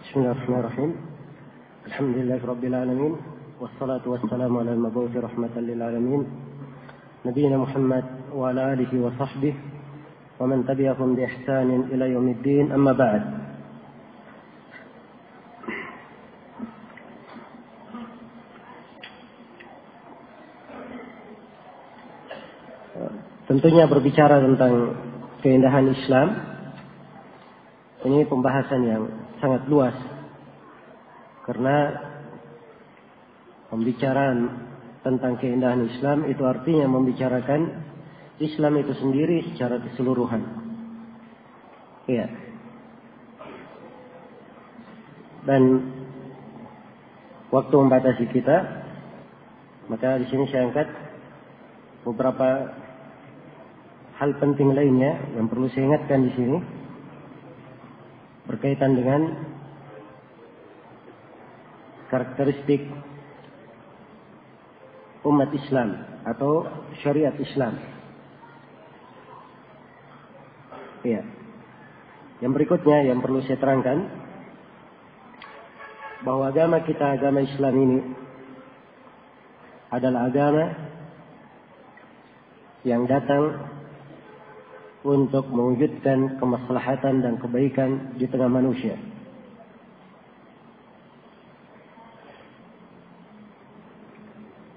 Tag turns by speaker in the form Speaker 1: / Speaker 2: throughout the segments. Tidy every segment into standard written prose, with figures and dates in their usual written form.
Speaker 1: Bismillahirrahmanirrahim. Alhamdulillahirabbil alamin wassalatu wassalamu ala al-mab'uts rahmatan lil alamin nabiyina Muhammad wa ala alihi wa sahbihi wa man tabi'ahum bi ihsanin ila yaumiddin, amma ba'd. Tentunya berbicara tentang keindahan Islam, ini pembahasan yang sangat luas, karena pembicaraan tentang keindahan Islam itu artinya membicarakan Islam itu sendiri secara keseluruhan. Iya. Dan waktu membatasi kita, maka di sini saya angkat beberapa hal penting lainnya yang perlu saya ingatkan di sini berkaitan dengan karakteristik umat Islam atau syariat Islam. Ya. Yang berikutnya yang perlu saya terangkan, bahwa agama kita, agama Islam ini adalah agama yang datang untuk mewujudkan kemaslahatan dan kebaikan di tengah manusia.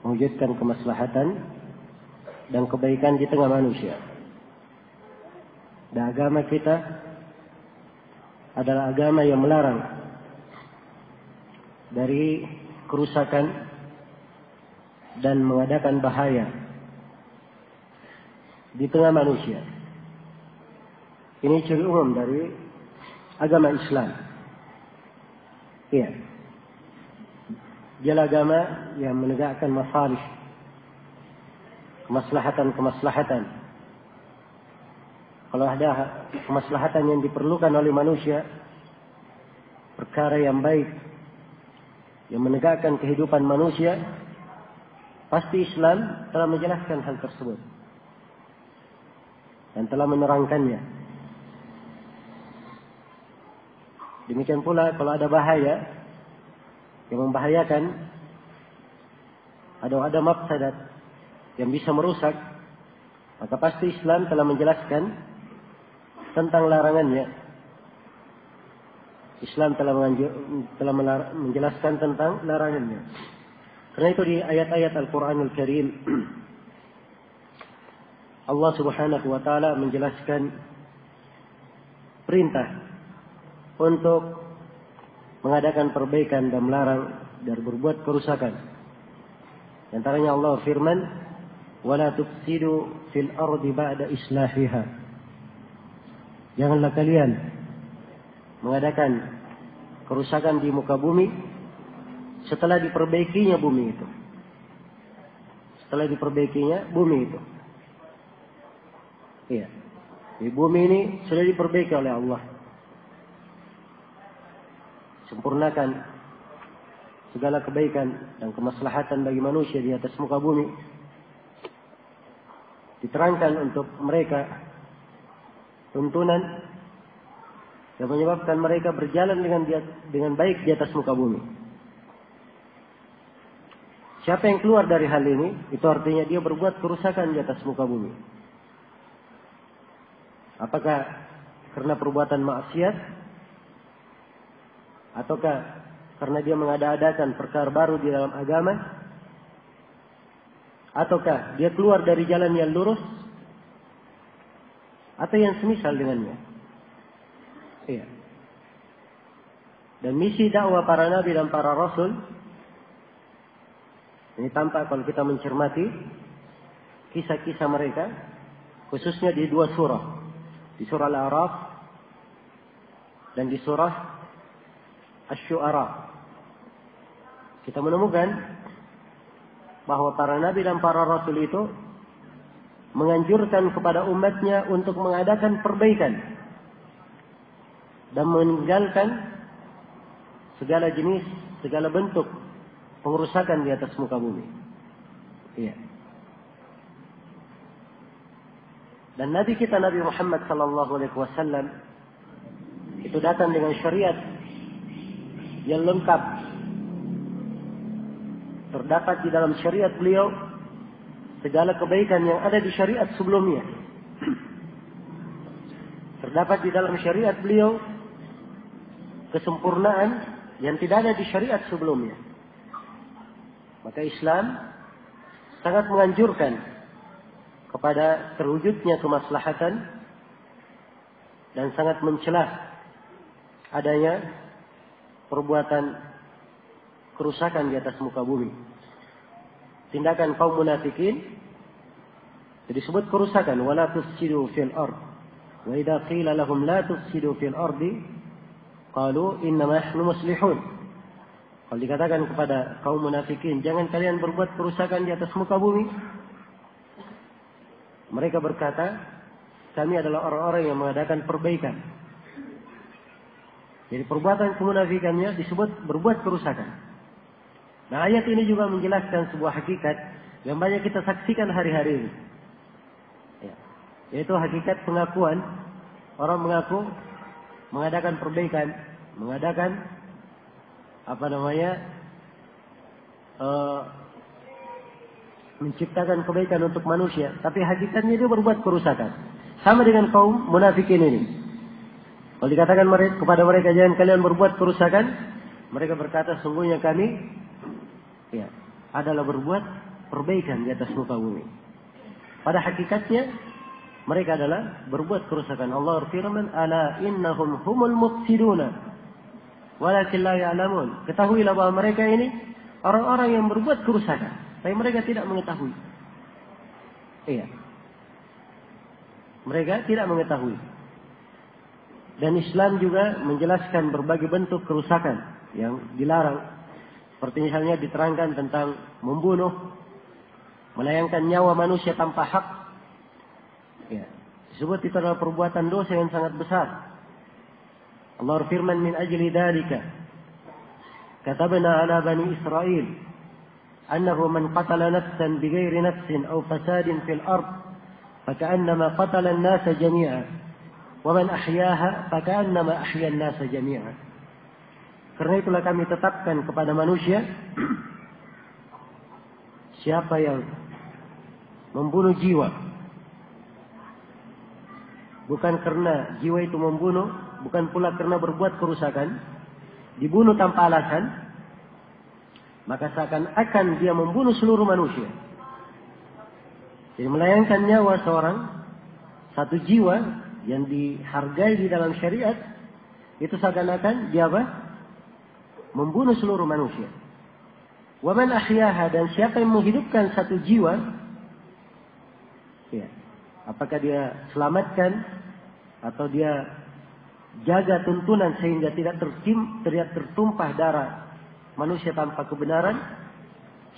Speaker 1: Mewujudkan kemaslahatan dan kebaikan di tengah manusia. Dan agama kita adalah agama yang melarang dari kerusakan dan mengadakan bahaya di tengah manusia. Ini ciri umum dari agama Islam. Iya. Dia agama yang menegakkan masalih, kemaslahatan. Kalau ada kemaslahatan yang diperlukan oleh manusia, perkara yang baik, yang menegakkan kehidupan manusia, pasti Islam telah menjelaskan hal tersebut dan telah menerangkannya. Demikian pula kalau ada bahaya yang membahayakan, ada mafsadat yang bisa merusak, maka pasti Islam telah menjelaskan tentang larangannya. Islam telah menjelaskan tentang larangannya. Karena itu di ayat-ayat Al-Quranul Karim Allah Subhanahu wa Ta'ala menjelaskan perintah untuk mengadakan perbaikan dan melarang dari berbuat kerusakan. Di antaranya Allah firman, "Wala tufsidu fil ardi ba'da islahiha." Janganlah kalian mengadakan kerusakan di muka bumi setelah diperbaikinya bumi itu. Setelah diperbaikinya bumi itu. Iya. Di bumi ini sudah diperbaiki oleh Allah. Sempurnakan segala kebaikan dan kemaslahatan bagi manusia di atas muka bumi. Diterangkan untuk mereka tuntunan yang menyebabkan mereka berjalan dengan baik di atas muka bumi. Siapa yang keluar dari hal ini, itu artinya dia berbuat kerusakan di atas muka bumi. Apakah karena perbuatan maksiat, ataukah karena dia mengada-adakan perkara baru di dalam agama, ataukah dia keluar dari jalan yang lurus, atau yang semisal dengannya. Iya. Dan misi dakwah para nabi dan para rasul ini tampak kalau kita mencermati kisah-kisah mereka, khususnya di dua surah, di surah Al-A'raf dan di surah Asy-Syu'ara. Kita menemukan bahwa para nabi dan para rasul itu menganjurkan kepada umatnya untuk mengadakan perbaikan dan meninggalkan segala jenis, segala bentuk pengerusakan di atas muka bumi. Iya. Dan Nabi kita Nabi Muhammad sallallahu alaihi wasallam itu datang dengan syariat yang lengkap terdapat di dalam syariat beliau segala kebaikan yang ada di syariat sebelumnya. Terdapat di dalam syariat beliau kesempurnaan yang tidak ada di syariat sebelumnya. Maka Islam sangat menganjurkan kepada terwujudnya kemaslahatan dan sangat mencela adanya perbuatan kerusakan di atas muka bumi. Tindakan kaum munafikin disebut kerusakan, wala tufsidu fil ard. Wa idza qila lahum la tufsidu fil ardi qalu innama nahnu muslihun. Kalau dikatakan kepada kaum munafikin, jangan kalian berbuat kerusakan di atas muka bumi, mereka berkata, kami adalah orang-orang yang mengadakan perbaikan. Jadi perbuatan kemunafikannya disebut berbuat kerusakan. Nah, ayat ini juga menjelaskan sebuah hakikat yang banyak kita saksikan hari-hari ini. Ya. Yaitu hakikat pengakuan. Orang mengaku mengadakan perbaikan, mengadakan menciptakan kebaikan untuk manusia, tapi hakikatnya dia berbuat kerusakan. Sama dengan kaum munafikin ini. Kalau dikatakan kepada mereka jangan kalian berbuat kerusakan, mereka berkata sungguhnya kami adalah berbuat perbaikan di atas muka bumi. Pada hakikatnya mereka adalah berbuat kerusakan. Allah berfirman, "Ala innahum humul mufsiduna walakin la ya'lamun." Ketahuilah bahwa mereka ini orang-orang yang berbuat kerusakan, tapi mereka tidak mengetahui. Iya. Mereka tidak mengetahui. Dan Islam juga menjelaskan berbagai bentuk kerusakan yang dilarang. Seperti misalnya diterangkan tentang membunuh, melayangkan nyawa manusia tanpa hak. Ya. Disebut itu adalah perbuatan dosa yang sangat besar. Allah berfirman, min ajli dalika katabna ala bani Israel annahu man qatala nafsan bighairi nafsin aw fasadin fil ard faka'annama qatala an-nasa jami'a wa man ahyaha faka'annama ahya an-nasa jami'a. Karena itulah kami tetapkan kepada manusia, siapa yang membunuh jiwa, bukan karena jiwa itu membunuh, bukan pula karena berbuat kerusakan, dibunuh tanpa alasan, maka seakan-akan dia membunuh seluruh manusia. Jadi melayangkan nyawa seorang, satu jiwa yang dihargai di dalam syariat, itu seakan-akan dia apa? Membunuh seluruh manusia. Wa man ahyaha, dan siapa yang menghidupkan satu jiwa, ya, apakah dia selamatkan atau dia jaga tuntunan sehingga tidak tertumpah darah manusia tanpa kebenaran.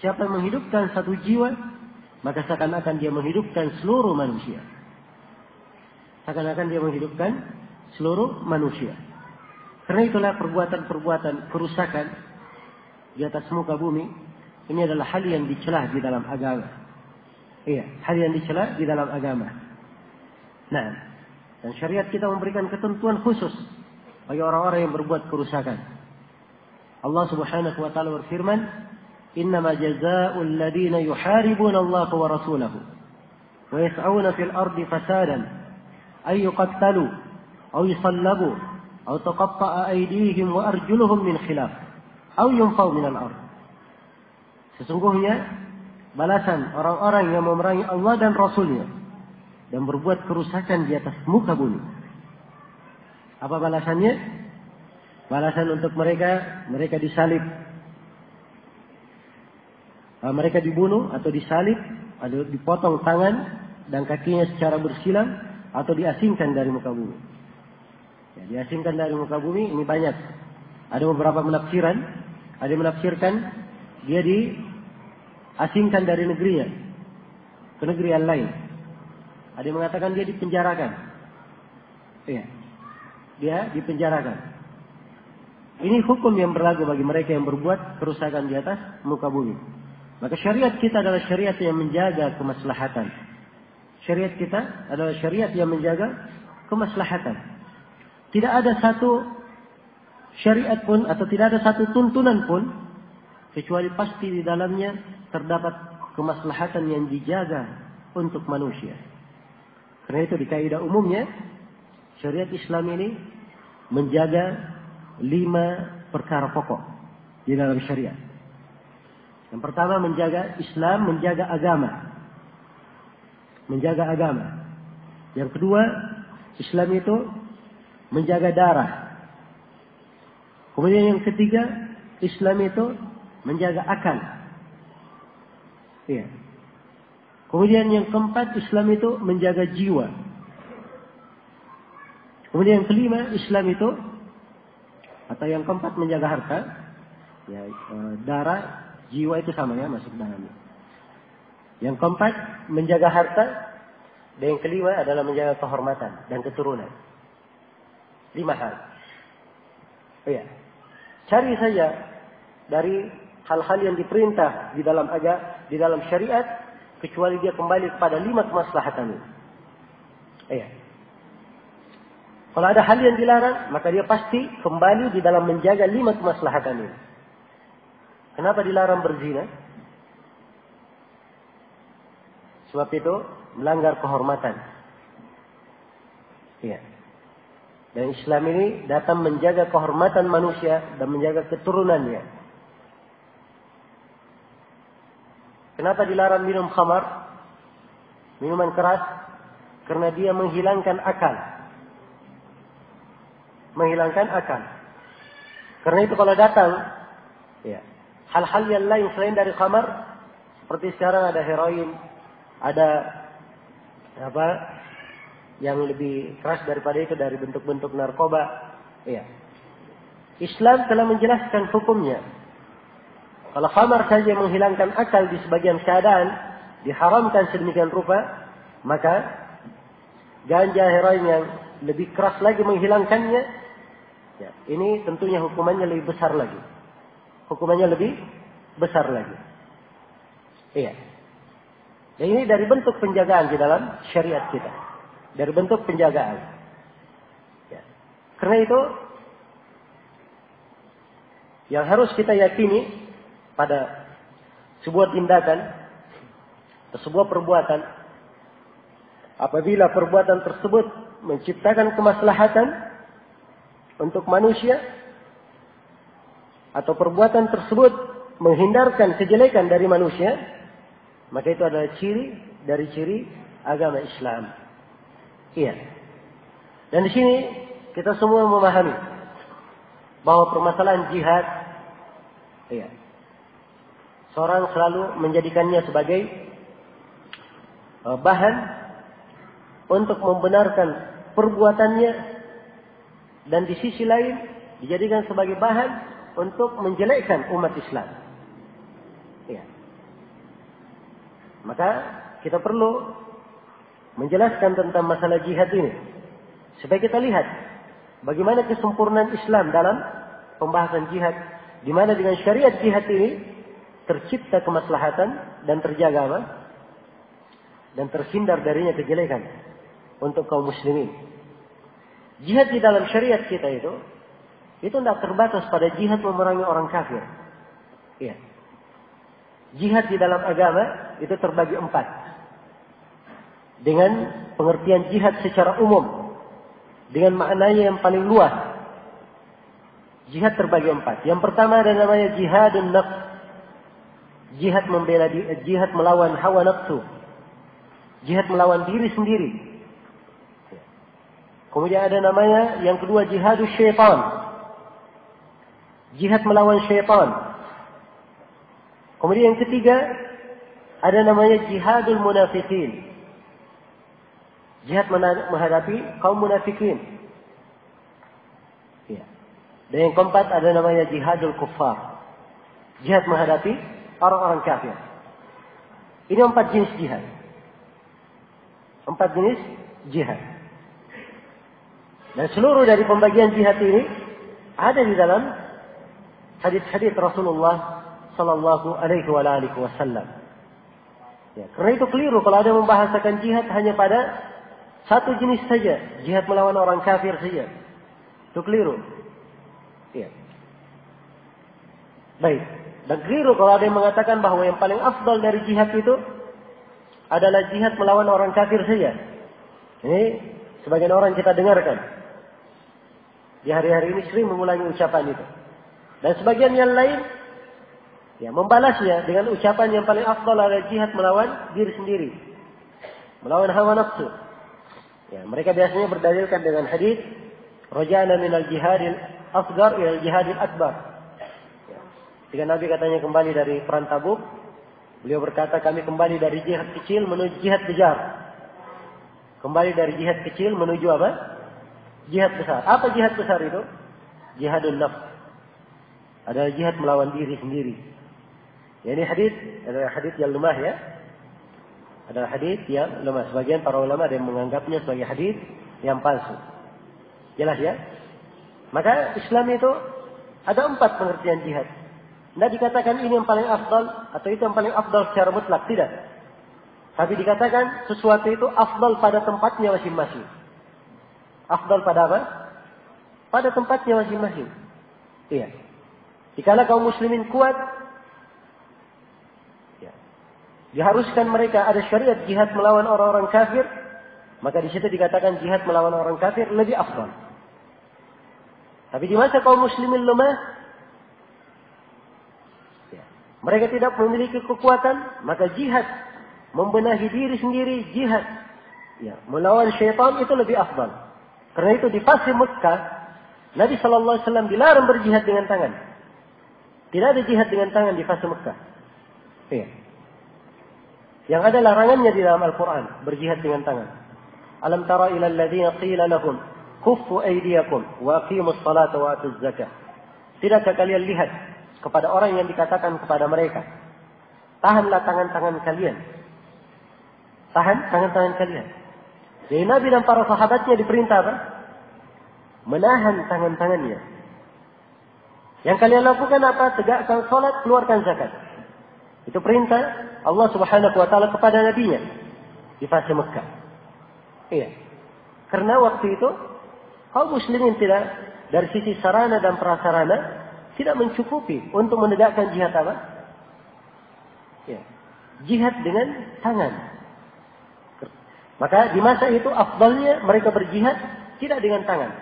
Speaker 1: Siapa yang menghidupkan satu jiwa, maka seakan-akan dia menghidupkan seluruh manusia. Seakan-akan dia menghidupkan seluruh manusia. Karena itulah perbuatan-perbuatan kerusakan di atas muka bumi ini adalah hal yang dicela di dalam agama. Iya, hal yang dicela di dalam agama. Nah, dan syariat kita memberikan ketentuan khusus bagi orang-orang yang berbuat kerusakan. Allah Subhanahu wa taala berfirman, "Innama jazaa'ul ladzina yuharibuna Allah wa rasulahu wa yas'auna fil ardi fasadan ay yuqattalu aw yusallabu aw taqatta'a aydihim wa arjuluhum min khilaf aw yunfaw min al-ard." Sesungguhnya balasan orang-orang yang memerangi Allah dan Rasulnya dan berbuat kerusakan di atas muka bumi. Apa balasannya? Balasan untuk mereka disalib, mereka dibunuh atau disalib, atau dipotong tangan dan kakinya secara bersilang, atau diasingkan dari muka bumi. Ya, diasingkan dari muka bumi ini banyak. Ada beberapa penafsiran. Ada yang menafsirkan dia diasingkan dari negerinya ke negeri yang lain. Ada yang mengatakan dia dipenjarakan. Iya, dia dipenjarakan. Ini hukum yang berlaku bagi mereka yang berbuat kerusakan di atas muka bumi. Maka syariat kita adalah syariat yang menjaga kemaslahatan. Syariat kita adalah syariat yang menjaga kemaslahatan. Tidak ada satu syariat pun atau tidak ada satu tuntunan pun kecuali pasti di dalamnya terdapat kemaslahatan yang dijaga untuk manusia. Karena itu di kaidah umumnya syariat Islam ini menjaga 5 perkara pokok di dalam syariat. Yang pertama menjaga Islam, menjaga agama. Menjaga agama. Yang kedua, Islam itu menjaga darah. Kemudian yang ketiga, Islam itu menjaga akal. Iya. Kemudian yang keempat, Islam itu menjaga jiwa. Kemudian yang kelima, Islam itu atau yang keempat menjaga harta. Ya, darah, jiwa itu sama ya masuk dalamnya. Yang keempat menjaga harta, dan yang kelima adalah menjaga kehormatan dan keturunan. 5 hal. Iya. Cari saja dari hal-hal yang diperintah di dalam syariat kecuali dia kembali kepada 5 kemaslahatan ini. Iya. Kalau ada hal yang dilarang, maka dia pasti kembali di dalam menjaga 5 kemaslahatan ini. Kenapa dilarang berzina? Sebab itu melanggar kehormatan. Iya. Dan Islam ini datang menjaga kehormatan manusia dan menjaga keturunannya. Kenapa dilarang minum khamar? Minuman keras? Karena dia menghilangkan akal. Menghilangkan akal. Karena itu kalau datang, ya, hal-hal yang lain selain dari khamar, seperti sekarang ada heroin, ada yang lebih keras daripada itu dari bentuk-bentuk narkoba. Ya. Islam telah menjelaskan hukumnya. Kalau khamar saja menghilangkan akal di sebagian keadaan, diharamkan sedemikian rupa, maka ganja, heroin yang lebih keras lagi menghilangkannya, ya, ini tentunya hukumannya lebih besar lagi. Hukumannya lebih besar lagi. Iya. Dan ini dari bentuk penjagaan di dalam syariat kita. Dari bentuk penjagaan. Ya. Karena itu, yang harus kita yakini pada sebuah tindakan atau sebuah perbuatan, apabila perbuatan tersebut menciptakan kemaslahatan untuk manusia, atau perbuatan tersebut menghindarkan kejelekan dari manusia, maka itu adalah ciri dari ciri agama Islam. Iya. Dan di sini kita semua memahami bahwa permasalahan jihad, iya, seorang selalu menjadikannya sebagai bahan untuk membenarkan perbuatannya, dan di sisi lain dijadikan sebagai bahan untuk menjelekkan umat Islam. Ya. Maka kita perlu menjelaskan tentang masalah jihad ini, supaya kita lihat bagaimana kesempurnaan Islam dalam pembahasan jihad, di mana dengan syariat jihad ini tercipta kemaslahatan dan terjaga apa? Dan terhindar darinya kejelekan untuk kaum muslimin. Jihad di dalam syariat kita itu tidak terbatas pada jihad memerangi orang kafir. Ya. Jihad di dalam agama itu terbagi 4. Dengan pengertian jihad secara umum, dengan maknanya yang paling luas, jihad terbagi 4. Yang pertama ada namanya jihadun nafs, jihad membela diri, jihad melawan hawa nafsu, jihad melawan diri sendiri. Kemudian ada namanya yang kedua jihadus syaitan, jihad melawan syaitan. Kemudian yang ketiga ada namanya jihadul munafikin, jihad menghadapi kaum munafikin. Ya. Dan yang keempat ada namanya jihadul kuffar, jihad menghadapi orang-orang kafir. Ini 4 jenis jihad. 4 jenis jihad. Dan seluruh dari pembagian jihad ini ada di dalam hadis-hadis Rasulullah sallallahu alaihi wasallam. Ya, karena itu keliru kalau ada membahasakan jihad hanya pada satu jenis saja, jihad melawan orang kafir saja. Itu keliru. Iya. Baik. Dan keliru kalau ada yang mengatakan bahwa yang paling afdal dari jihad itu adalah jihad melawan orang kafir saja. Ini sebagian orang kita dengarkan. Di hari-hari ini sering mengulangi ucapan itu. Dan sebagian yang lain ya membalasnya dengan ucapan yang paling afdal adalah jihad melawan diri sendiri. Melawan hawa nafsu. Ya, mereka biasanya berdalilkan dengan hadis raja'na minal jihadil asghar ila jihadil akbar. Ya. Ketika Nabi katanya kembali dari perang Tabuk, beliau berkata kami kembali dari jihad kecil menuju jihad besar. Kembali dari jihad kecil menuju apa? Jihad besar. Apa jihad besar itu? Jihadun nafs. Adalah jihad melawan diri sendiri. Ya, ini hadis adalah hadis yang lemah ya. Adalah hadis yang lemah. Sebagian para ulama ada yang menganggapnya sebagai hadis yang palsu. Jelas ya? Maka Islam itu ada 4 pengertian jihad. Tidak dikatakan ini yang paling afdal atau itu yang paling afdal secara mutlak. Tidak. Tapi dikatakan sesuatu itu afdal pada tempatnya masing-masing. Afdal pada apa? Pada tempatnya masing-masing. Iya. Jikalau kaum muslimin kuat, ya, diharuskan mereka ada syariat jihad melawan orang-orang kafir, maka di situ dikatakan jihad melawan orang kafir lebih afdal. Tapi di masa kaum muslimin lemah, ya, mereka tidak memiliki kekuatan, maka jihad membenahi diri sendiri, jihad ya, melawan syaitan itu lebih afdal. Karena itu di fase Mekah, Nabi sallallahu alaihi wasallam dilarang berjihad dengan tangan. Tidak ada jihad dengan tangan di fase Mekah. Iya. Yang ada larangannya di dalam Al-Quran. Berjihad dengan tangan. Alam tara ila alladhina qila lahum kuffu aydiyakum wa aqimus salata wa atuz zakah. Tidakkah kalian lihat kepada orang yang dikatakan kepada mereka, tahanlah tangan-tangan kalian. Tahan tangan-tangan kalian. Jadi Nabi dan para sahabatnya diperintah apa? Menahan tangan-tangannya. Yang kalian lakukan apa? Tegakkan salat, keluarkan zakat. Itu perintah Allah Subhanahu wa taala kepada nabinya di fase Mekah. Iya. Karena waktu itu kaum muslimin tidak dari sisi sarana dan prasarana tidak mencukupi untuk menegakkan jihad apa? Ya. Jihad dengan tangan. Maka di masa itu afdalnya mereka berjihad tidak dengan tangan.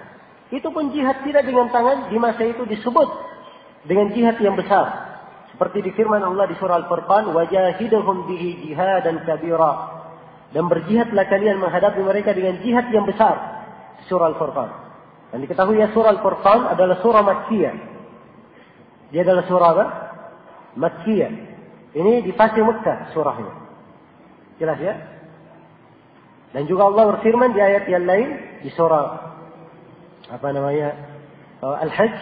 Speaker 1: Itu pun jihad tidak dengan tangan di masa itu disebut dengan jihad yang besar. Seperti di firman Allah di surah Al-Furqan, wajahidhum bihi jihadan kabira. Dan berjihadlah kalian menghadapi mereka dengan jihad yang besar. Surah Al-Furqan. Dan diketahui ya surah Al-Furqan adalah surah Makkiyah. Dia adalah surah apa? Makkiyah. Ini di fase Mekah surahnya. Jelas ya? Dan juga Allah berfirman di ayat yang lain di surah Al-Hajj,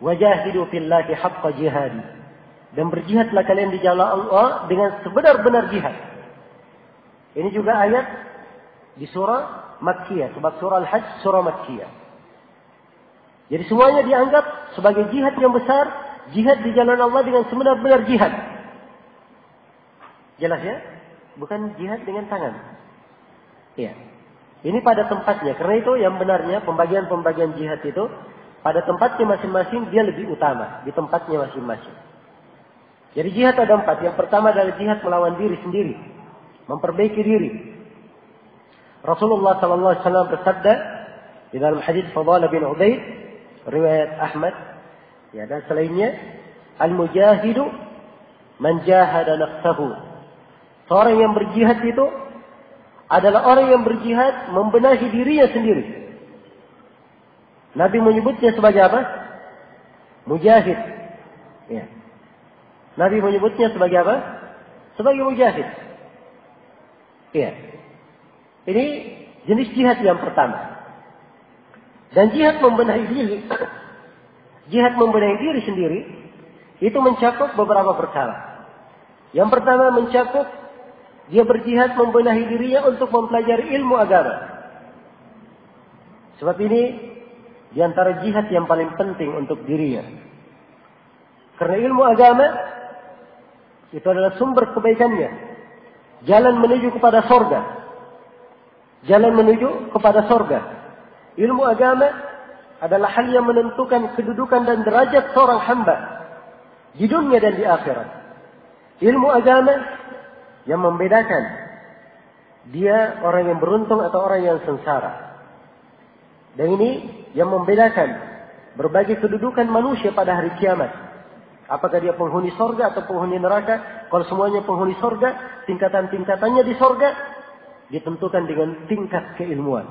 Speaker 1: wajahidu fillahi haqqa jihadi. Dan berjihadlah kalian di jalan Allah dengan sebenar-benar jihad. Ini juga ayat di surah Makkiyah. Sebab surah Al-Hajj surah Makkiyah. Jadi semuanya dianggap sebagai jihad yang besar. Jihad di jalan Allah dengan sebenar-benar jihad. Jelas ya? Bukan jihad dengan tangan. Iya. Ini pada tempatnya. Karena itu yang benarnya pembagian-pembagian jihad itu pada tempatnya masing-masing dia lebih utama. Di tempatnya masing-masing. Jadi jihad ada 4. Yang pertama adalah jihad melawan diri sendiri. Memperbaiki diri. Rasulullah SAW bersabda di dalam hadis Fadhalah bin Ubaid, riwayat Ahmad, ya, dan selainnya, al-mujahidu man jahada nafsahu. Seorang yang berjihad itu adalah orang yang berjihad membenahi dirinya sendiri. Nabi menyebutnya sebagai apa? Mujahid. Ya. Nabi menyebutnya sebagai apa? Sebagai mujahid. Ya. Ini jenis jihad yang pertama. Dan jihad membenahi diri, jihad membenahi diri sendiri, itu mencakup beberapa perkara. Yang pertama mencakup dia berjihad membenahi dirinya untuk mempelajari ilmu agama. Sebab ini di antara jihad yang paling penting untuk dirinya. Karena ilmu agama itu adalah sumber kebaikannya. Jalan menuju kepada surga. Jalan menuju kepada surga. Ilmu agama adalah hal yang menentukan kedudukan dan derajat seorang hamba di dunia dan di akhirat. Ilmu agama yang membedakan dia orang yang beruntung atau orang yang sengsara. Dan ini yang membedakan berbagai kedudukan manusia pada hari kiamat. Apakah dia penghuni sorga atau penghuni neraka? Kalau semuanya penghuni sorga, tingkatan-tingkatannya di sorga ditentukan dengan tingkat keilmuan.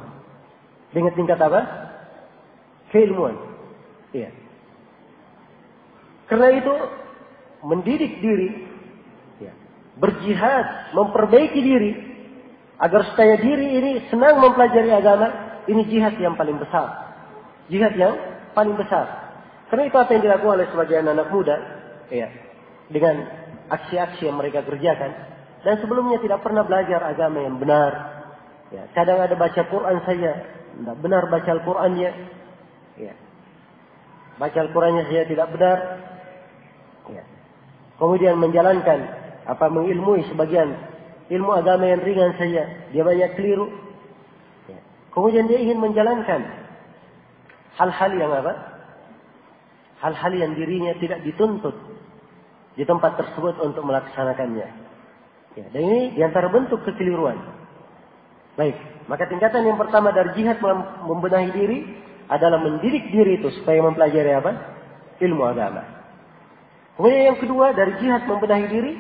Speaker 1: Dengan tingkat apa? Keilmuan. Iya. Karena itu mendidik diri, ya, berjihad, memperbaiki diri agar supaya diri ini senang mempelajari agama. Ini jihad yang paling besar. Jihad yang paling besar. Karena itu apa yang dilakukan oleh sebagian anak muda, ya, dengan aksi-aksi yang mereka kerjakan, dan sebelumnya tidak pernah belajar agama yang benar. Ya, kadang ada baca Quran saja, tidak benar baca Al-Qurannya. Ya. Baca Al-Qurannya saja tidak benar. Ya. Kemudian menjalankan mengilmui sebagian ilmu agama yang ringan saja, dia banyak keliru. Ya. Kemudian dia ingin menjalankan hal-hal yang hal-hal yang dirinya tidak dituntut di tempat tersebut untuk melaksanakannya. Ya, dan ini diantara bentuk kekeliruan. Baik, maka tingkatan yang pertama dari jihad membenahi diri adalah mendidik diri itu supaya mempelajari ilmu agama. Kemudian yang kedua dari jihad membenahi diri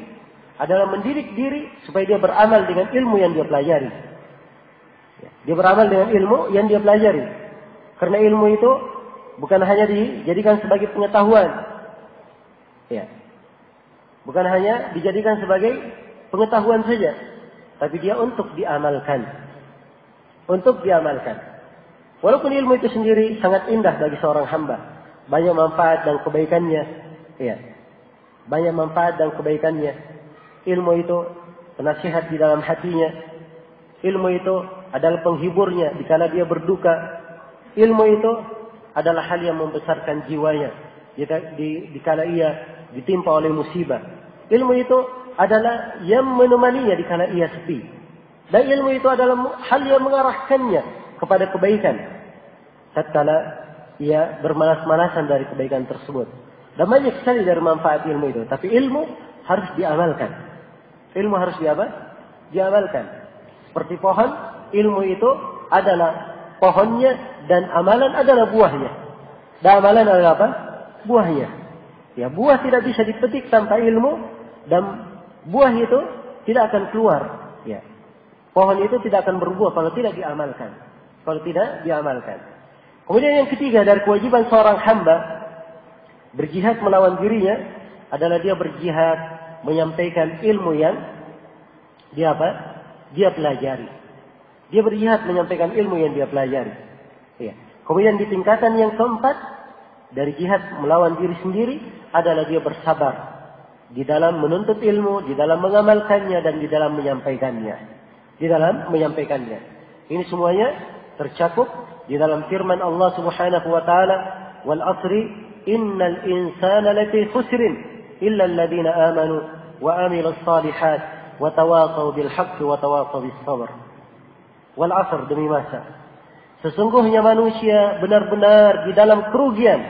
Speaker 1: adalah mendidik diri supaya dia beramal dengan ilmu yang dia pelajari. Ya, dia beramal dengan ilmu yang dia pelajari. Karena ilmu itu bukan hanya dijadikan sebagai pengetahuan. Ya. Bukan hanya dijadikan sebagai pengetahuan saja. Tapi dia untuk diamalkan. Untuk diamalkan. Walaupun ilmu itu sendiri sangat indah bagi seorang hamba. Banyak manfaat dan kebaikannya. Ya. Banyak manfaat dan kebaikannya. Ilmu itu penasihat di dalam hatinya. Ilmu itu adalah penghiburnya dikala dia berduka. Ilmu itu adalah hal yang membesarkan jiwanya dikala ia ditimpa oleh musibah. Ilmu itu adalah yang menemaninya dikala ia sepi. Dan ilmu itu adalah hal yang mengarahkannya kepada kebaikan tatkala ia bermalas-malasan dari kebaikan tersebut. Dan banyak sekali dari manfaat ilmu itu. Tapi ilmu harus diamalkan. Ilmu harus diamalkan. Seperti pohon, ilmu itu adalah pohonnya dan amalan adalah buahnya. Dan amalan adalah apa? Buahnya. Ya, buah tidak bisa dipetik tanpa ilmu dan buah itu tidak akan keluar. Ya. Pohon itu tidak akan berbuah kalau tidak diamalkan. Kalau tidak diamalkan. Kemudian yang ketiga dari kewajiban seorang hamba berjihad melawan dirinya adalah dia berjihad menyampaikan ilmu yang dia pelajari. Dia berjihad menyampaikan ilmu yang dia pelajari. Ya. Kemudian di tingkatan yang keempat dari jihad melawan diri sendiri adalah dia bersabar di dalam menuntut ilmu, di dalam mengamalkannya dan di dalam menyampaikannya. Ini semuanya tercakup di dalam firman Allah Subhanahu wa taala, "Wal 'ashri innal insana lafi khusrin illa alladziina aamanu wa 'amilus shalihat wa tawashaw bil haqqi wa tawashaw bis sabr." Wal 'ashr, demi masa. Sesungguhnya manusia benar-benar di dalam kerugian.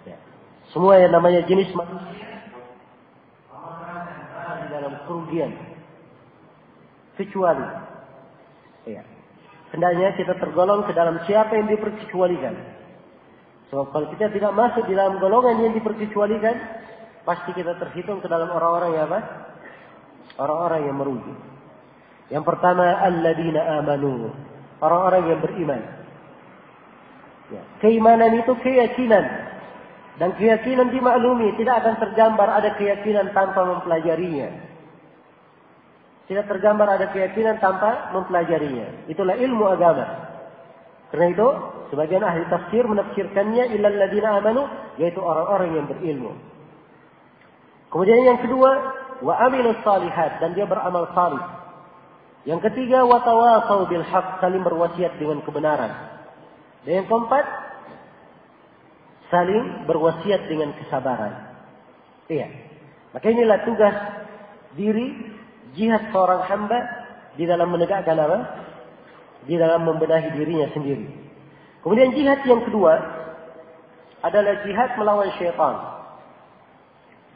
Speaker 1: Ya. Semua yang namanya jenis manusia di dalam kerugian. Kecuali. Ya. Hendaknya kita tergolong ke dalam siapa yang diperkecualikan. Sebab kalau kita tidak masuk di dalam golongan yang diperkecualikan, pasti kita terhitung ke dalam orang-orang yang orang-orang yang merugi. Yang pertama, alladzina amanu, orang-orang yang beriman. Ya. Keimanan itu keyakinan. Dan keyakinan dimaklumi, tidak akan tergambar ada keyakinan tanpa mempelajarinya. Tidak tergambar ada keyakinan tanpa mempelajarinya. Itulah ilmu agama. Karena itu, sebagian ahli tafsir menafsirkannya illal ladzina amanu, yaitu orang-orang yang berilmu. Kemudian yang kedua, wa amilus shalihat, dan dia beramal salih. Yang ketiga, wa tawasaw bil haqq, saling berwasiat dengan kebenaran. Dan yang keempat, saling berwasiat dengan kesabaran. Iya. Maka inilah tugas diri jihad seorang hamba di dalam menegakkan di dalam membenahi dirinya sendiri. Kemudian jihad yang kedua adalah jihad melawan syaitan.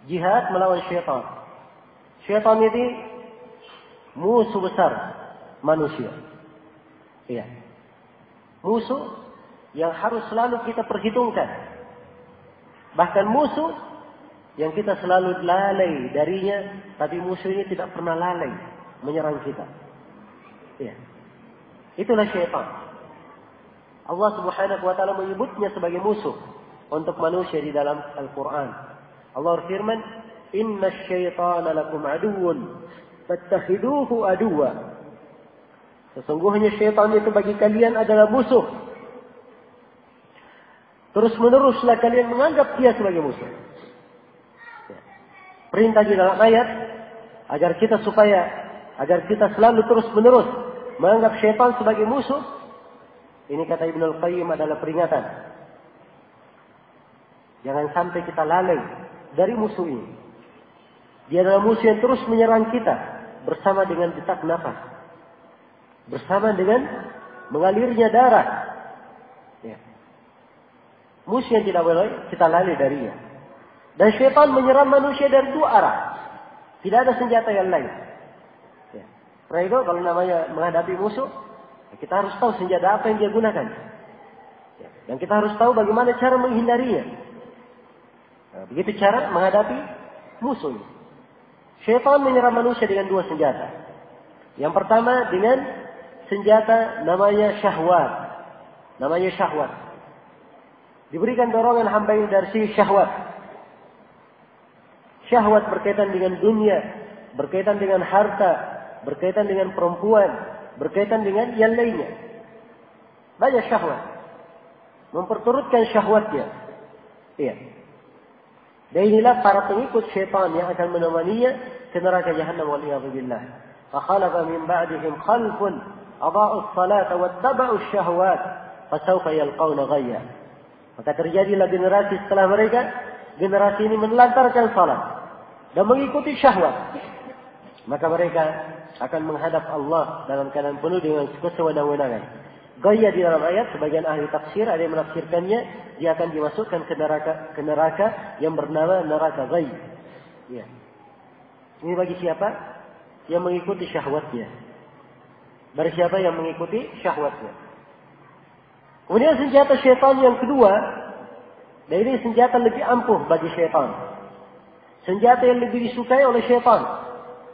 Speaker 1: Jihad melawan syaitan. Syaitan ini musuh besar manusia. Iya. Musuh yang harus selalu kita perhitungkan. Bahkan musuh yang kita selalu lalai darinya, tapi musuh ini tidak pernah lalai menyerang kita. Iya. Itulah syaitan. Allah Subhanahu wa taala menyebutnya sebagai musuh untuk manusia di dalam Al-Quran. Allah berfirman, "Inna syaitana lakum aduwwun, fattakhiduhu aduwwa." Sesungguhnya syaitan itu bagi kalian adalah musuh. Terus meneruslah kalian menganggap dia sebagai musuh. Perintah di dalam ayat agar kita selalu terus menerus menganggap syaitan sebagai musuh. Ini kata Ibnu Al-Qayyim adalah peringatan. Jangan sampai kita lalai dari musuh ini. Dia adalah musuh yang terus menyerang kita bersama dengan detak nafas. Bersama dengan mengalirnya darah. Ya. Musuh yang tidak boleh kita lalai darinya. Dan syaitan menyerang manusia dari dua arah. Tidak ada senjata yang lain. Ya. Karena itu kalau namanya menghadapi musuh, kita harus tahu senjata apa yang dia gunakan. Ya. Dan kita harus tahu bagaimana cara menghindarinya. Nah, begitu cara menghadapi musuh. Syaitan menyerang manusia dengan dua senjata. Yang pertama dengan senjata namanya syahwat. Namanya syahwat. Diberikan dorongan hamba ini dari sisi syahwat. Syahwat berkaitan dengan dunia, berkaitan dengan harta, berkaitan dengan perempuan, berkaitan dengan yang lainnya. Banyak syahwat. Memperturutkan syahwatnya. Iya. Dan inilah para pengikut syaitan yang akan menemaninya ke neraka jahannam waliyadzubillah. Fakhalafa min ba'dihim khalfun adha'u as-salata wattaba'u asy-syahawat fasawfa yalqawna ghayya. Maka terjadilah generasi setelah mereka, generasi ini menelantarkan salat dan mengikuti syahwat. Maka mereka akan menghadap Allah dalam keadaan penuh dengan kesewenang-wenangan. Ghayya di dalam ayat, sebagian ahli tafsir ada yang menafsirkannya, dia akan dimasukkan ke neraka yang bernama neraka ghayy. Ya. Ini bagi siapa? Yang mengikuti syahwatnya. Bagi siapa yang mengikuti syahwatnya. Kemudian senjata syaitan yang kedua, dan ini senjata lebih ampuh bagi syaitan. Senjata yang lebih disukai oleh syaitan.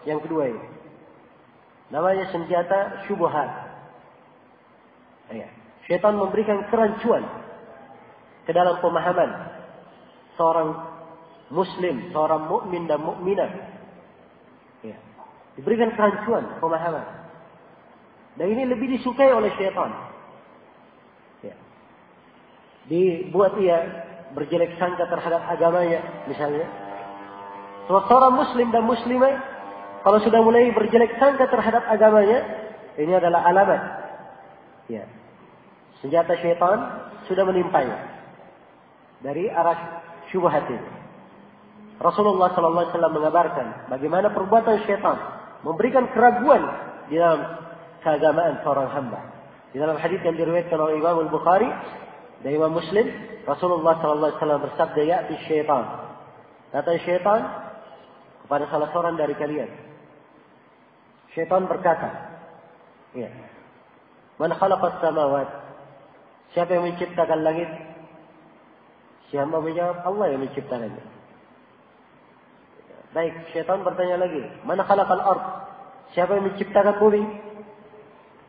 Speaker 1: Yang kedua ini. Namanya senjata syubhat. Ya. Syaitan memberikan kerancuan ke dalam pemahaman seorang muslim, seorang mukmin dan mukminah. Ya. Diberikan kerancuan pemahaman. Dan ini lebih disukai oleh syaitan. Ya. Dibuat ia berjelek sangka terhadap agamanya, misalnya. Seorang muslim dan muslimah, kalau sudah mulai berjelek sangka terhadap agamanya, ini adalah alamat. Ya. Senjata syaitan sudah menimpanya dari arah syubhat ini. Rasulullah SAW mengabarkan bagaimana perbuatan syaitan memberikan keraguan di dalam keagamaan seorang hamba. Di dalam hadis yang diriwayatkan oleh Imam Al-Bukhari dan Imam Muslim, Rasulullah SAW bersabda, "Ya'ti syaitan." Kata syaitan kepada salah seorang dari kalian. Syaitan berkata, ya, "Man khalaqas samawat?" Siapa yang menciptakan langit? Siapa menjawab? Allah yang menciptakannya. Baik, syaitan bertanya lagi, "Man khalaqal ard?" Siapa yang menciptakan bumi?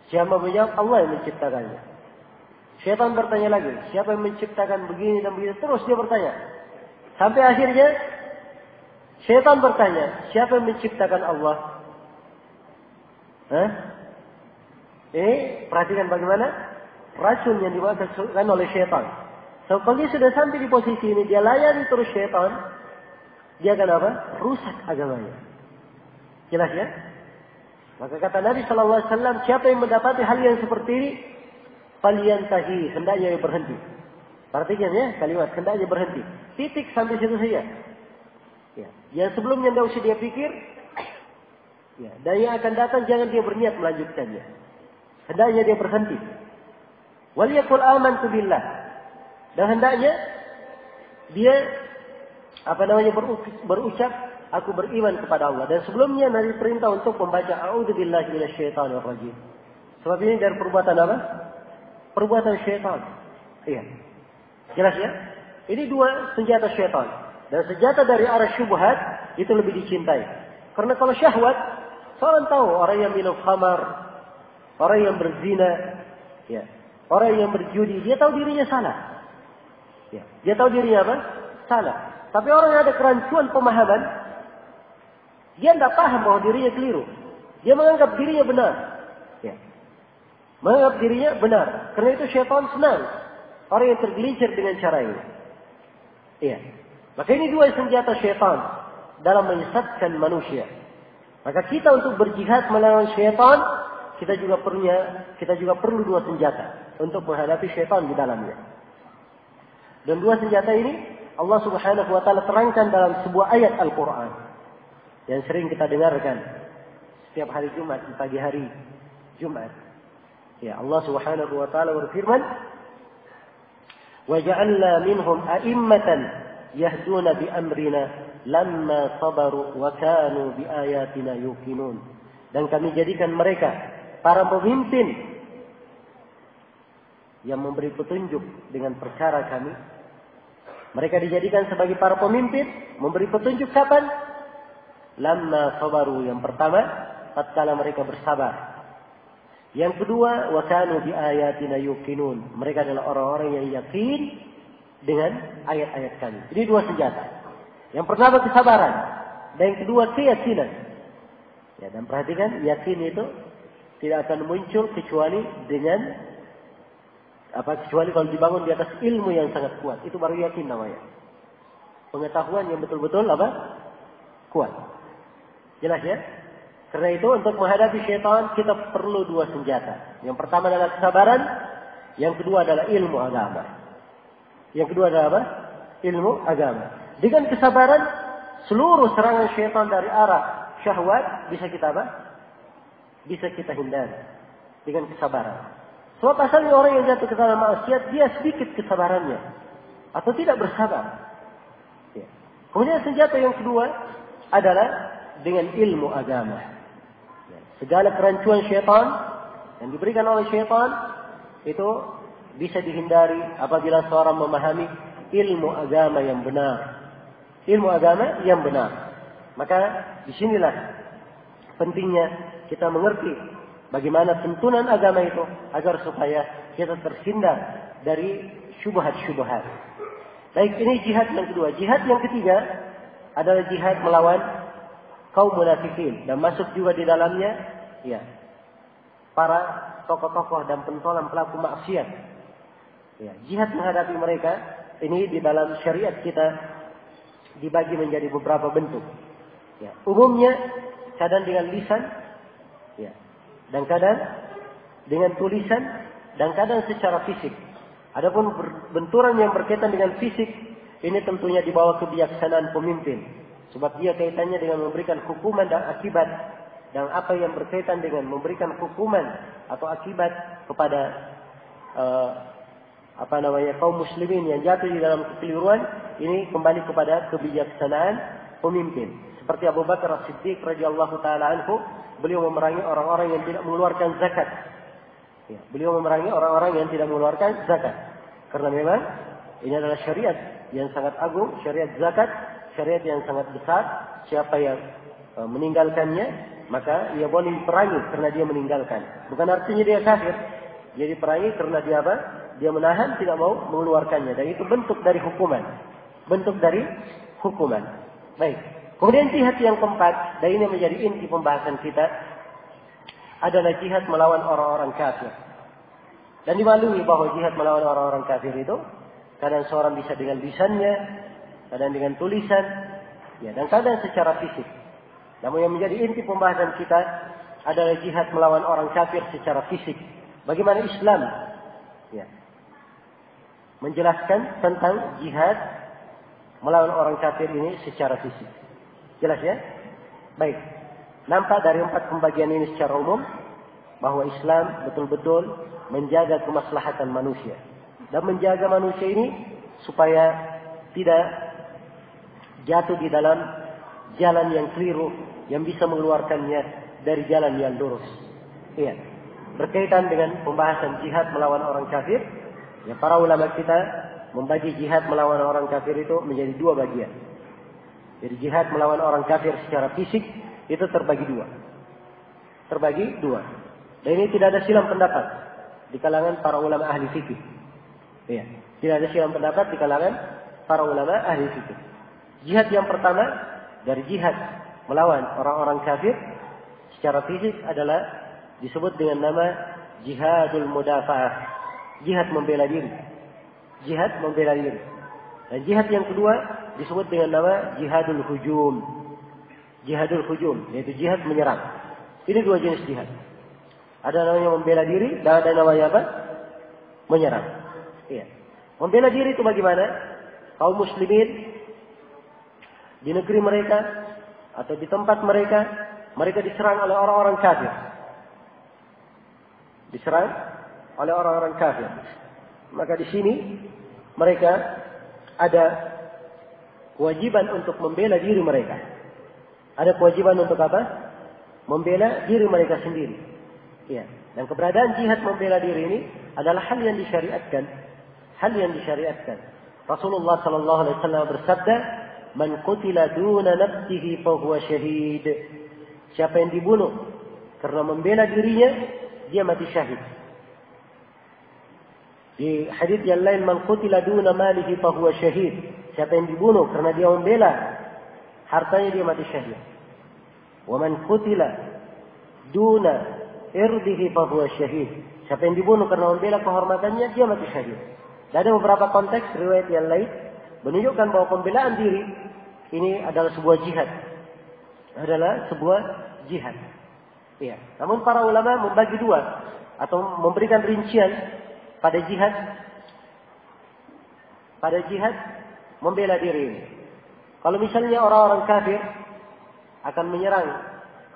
Speaker 1: Siapa menjawab? Allah yang menciptakannya. Syaitan bertanya lagi, siapa yang menciptakan begini dan begitu? Terus dia bertanya. Sampai akhirnya syaitan bertanya, siapa yang menciptakan Allah? Perhatikan bagaimana racun yang dimaksudkan oleh syaitan. So, kalau dia sudah sampai di posisi ini, dia layani terus syaitan, dia akan apa? Rusak agamanya. Jelas ya? Maka kata Nabi SAW, siapa yang mendapati hal yang seperti ini, falyantahi, hendaknya berhenti. Perhatikan ya, kalimat hendaknya berhenti. Titik sampai situ saja. Ya. Yang sebelumnya tidak usah dia pikir, ya. Dan yang akan datang jangan dia berniat melanjutkannya. Hendaknya dia berhenti. Waliyaqul amantu billah. Dan hendaknya dia berucap aku beriman kepada Allah. Dan sebelumnya Nabi perintah untuk membaca a'udzubillahi minasyaitonir rajim. Sebab ini dari perbuatan apa? Perbuatan syaitan. Iya. Jelas ya? Ini dua senjata syaitan. Dan senjata dari arah syubhat itu lebih dicintai. Karena kalau syahwat, seorang tahu orang yang minum khamar, orang yang berzina, ya, orang yang berjudi, dia tahu dirinya salah. Ya, dia tahu dirinya apa? Salah. Tapi orang yang ada kerancuan pemahaman, dia tidak paham bahwa dirinya keliru. Dia menganggap dirinya benar. Ya. Menganggap dirinya benar. Karena itu syaitan senang orang yang tergelincir dengan cara ini. Iya. Maka ini dua senjata syaitan dalam menyesatkan manusia. Maka kita untuk berjihad melawan syaitan, kita juga perlu dua senjata untuk menghadapi syaitan di dalamnya. Dan dua senjata ini Allah Subhanahu wa taala terangkan dalam sebuah ayat Al-Qur'an yang sering kita dengarkan setiap hari Jumat, di pagi hari Jumat. Ya, Allah Subhanahu wa taala berfirman, "Wa ja'alna minhum a'immatan yahduna bi amrina lamma sabaru wa kanu bi ayatina yuqinun." Dan kami jadikan mereka para pemimpin yang memberi petunjuk dengan perkara kami. Mereka dijadikan sebagai para pemimpin, memberi petunjuk kapan? Lamma sabaru, yang pertama, tatkala mereka bersabar. Yang kedua, wa kanu bi ayatina yuqinun. Mereka adalah orang-orang yang yakin dengan ayat-ayat kami. Ini dua senjata. Yang pertama kesabaran, dan yang kedua keyakinan. Ya, dan perhatikan, yakin itu tidak akan muncul kecuali dengan kecuali kalau dibangun di atas ilmu yang sangat kuat. Itu baru yakin namanya. Pengetahuan yang betul-betul kuat. Jelas ya? Karena itu untuk menghadapi syaitan kita perlu dua senjata. Yang pertama adalah kesabaran, yang kedua adalah ilmu agama. Yang kedua adalah apa? Ilmu agama. Dengan kesabaran, seluruh serangan syaitan dari arah syahwat bisa kita bisa kita hindari dengan kesabaran. Sebab asalnya orang yang jatuh ke dalam maksiat, dia sedikit kesabarannya. Atau tidak bersabar. Ya. Kemudian senjata yang kedua adalah dengan ilmu agama. Ya. Segala kerancuan syaitan yang diberikan oleh syaitan, itu bisa dihindari apabila seorang memahami ilmu agama yang benar. Ilmu agama yang benar. Maka disinilah pentingnya kita mengerti bagaimana tuntunan agama itu agar supaya kita terhindar dari syubhat-syubhat. Baik, ini jihad yang kedua. Jihad yang ketiga adalah jihad melawan kaum munafikin dan masuk juga di dalamnya ya para tokoh-tokoh dan pentolan pelaku maksiat. Ya, jihad menghadapi mereka ini di dalam syariat kita dibagi menjadi beberapa bentuk. Ya, umumnya kadang dengan lisan, ya, dan kadang dengan tulisan, dan kadang secara fisik. Adapun benturan yang berkaitan dengan fisik, ini tentunya di bawah kebijaksanaan pemimpin. Sebab dia kaitannya dengan memberikan hukuman dan akibat. Dan apa yang berkaitan dengan memberikan hukuman atau akibat kepada kaum muslimin yang jatuh di dalam kekeliruan, ini kembali kepada kebijaksanaan pemimpin. Seperti Abu Bakar As-Siddiq radhiyallahu taala anhu, beliau memerangi orang-orang yang tidak mengeluarkan zakat. Ya, beliau memerangi orang-orang yang tidak mengeluarkan zakat. Karena memang ini adalah syariat yang sangat agung, syariat zakat, syariat yang sangat besar. Siapa yang meninggalkannya, maka ia boleh diperangi karena dia meninggalkan. Bukan artinya dia kafir. Dia diperangi karena dia apa? Dia menahan, tidak mau mengeluarkannya. Dan itu bentuk dari hukuman. Bentuk dari hukuman. Baik. Kemudian jihad yang keempat, dan ini menjadi inti pembahasan kita, adalah jihad melawan orang-orang kafir. Dan dimaklumi bahwa jihad melawan orang-orang kafir itu, kadang seorang bisa dengan lisannya, kadang dengan tulisan, ya, dan kadang secara fisik. Namun yang menjadi inti pembahasan kita adalah jihad melawan orang kafir secara fisik. Bagaimana Islam ya, menjelaskan tentang jihad melawan orang kafir ini secara fisik. Jelas ya? Baik. Nampak dari 4 pembagian ini secara umum, bahwa Islam betul-betul menjaga kemaslahatan manusia dan menjaga manusia ini supaya tidak jatuh di dalam jalan yang keliru yang bisa mengeluarkannya dari jalan yang lurus. Iya. Berkaitan dengan pembahasan jihad melawan orang kafir, ya para ulama kita membagi jihad melawan orang kafir itu menjadi dua bagian. Jadi jihad melawan orang kafir secara fisik itu terbagi dua. Terbagi dua. Dan ini tidak ada silang pendapat di kalangan para ulama ahli fikih. Iya. Tidak ada silang pendapat di kalangan para ulama ahli fikih. Jihad yang pertama dari jihad melawan orang-orang kafir secara fisik adalah disebut dengan nama jihadul mudafa'ah. Jihad membela diri. Jihad membela diri. Dan jihad yang kedua disebut dengan nama jihadul hujum. Jihadul hujum, yaitu jihad menyerang. Ini dua jenis jihad. Ada namanya membela diri dan ada namanya apa? Menyerang. Iya. Membela diri itu bagaimana? Kaum muslimin di negeri mereka atau di tempat mereka, mereka diserang oleh orang-orang kafir. Diserang oleh orang-orang kafir. Maka di sini mereka ada kewajiban untuk membela diri mereka. Ada kewajiban untuk apa? Membela diri mereka sendiri. Ya. Dan keberadaan jihad membela diri ini adalah hal yang disyariatkan. Hal yang disyariatkan. Rasulullah sallallahu alaihi wasallam bersabda, "Man qutila duna nafsihi fa huwa syahid." Siapa yang dibunuh karena membela dirinya, dia mati syahid. Di hadits yang lain, "Man qutila duna malihi fa huwa syahid." Siapa yang dibunuh karena dia membela hartanya, dia mati syahid. "Wa man qutila duna irdihi fa huwa syahid." Siapa yang dibunuh karena membela kehormatannya, dia mati syahid. Dan ada beberapa konteks riwayat yang lain menunjukkan bahwa pembelaan diri ini adalah sebuah jihad. Adalah sebuah jihad. Ya. Namun para ulama membagi dua atau memberikan rincian pada jihad membela diri ini. Kalau misalnya orang-orang kafir akan menyerang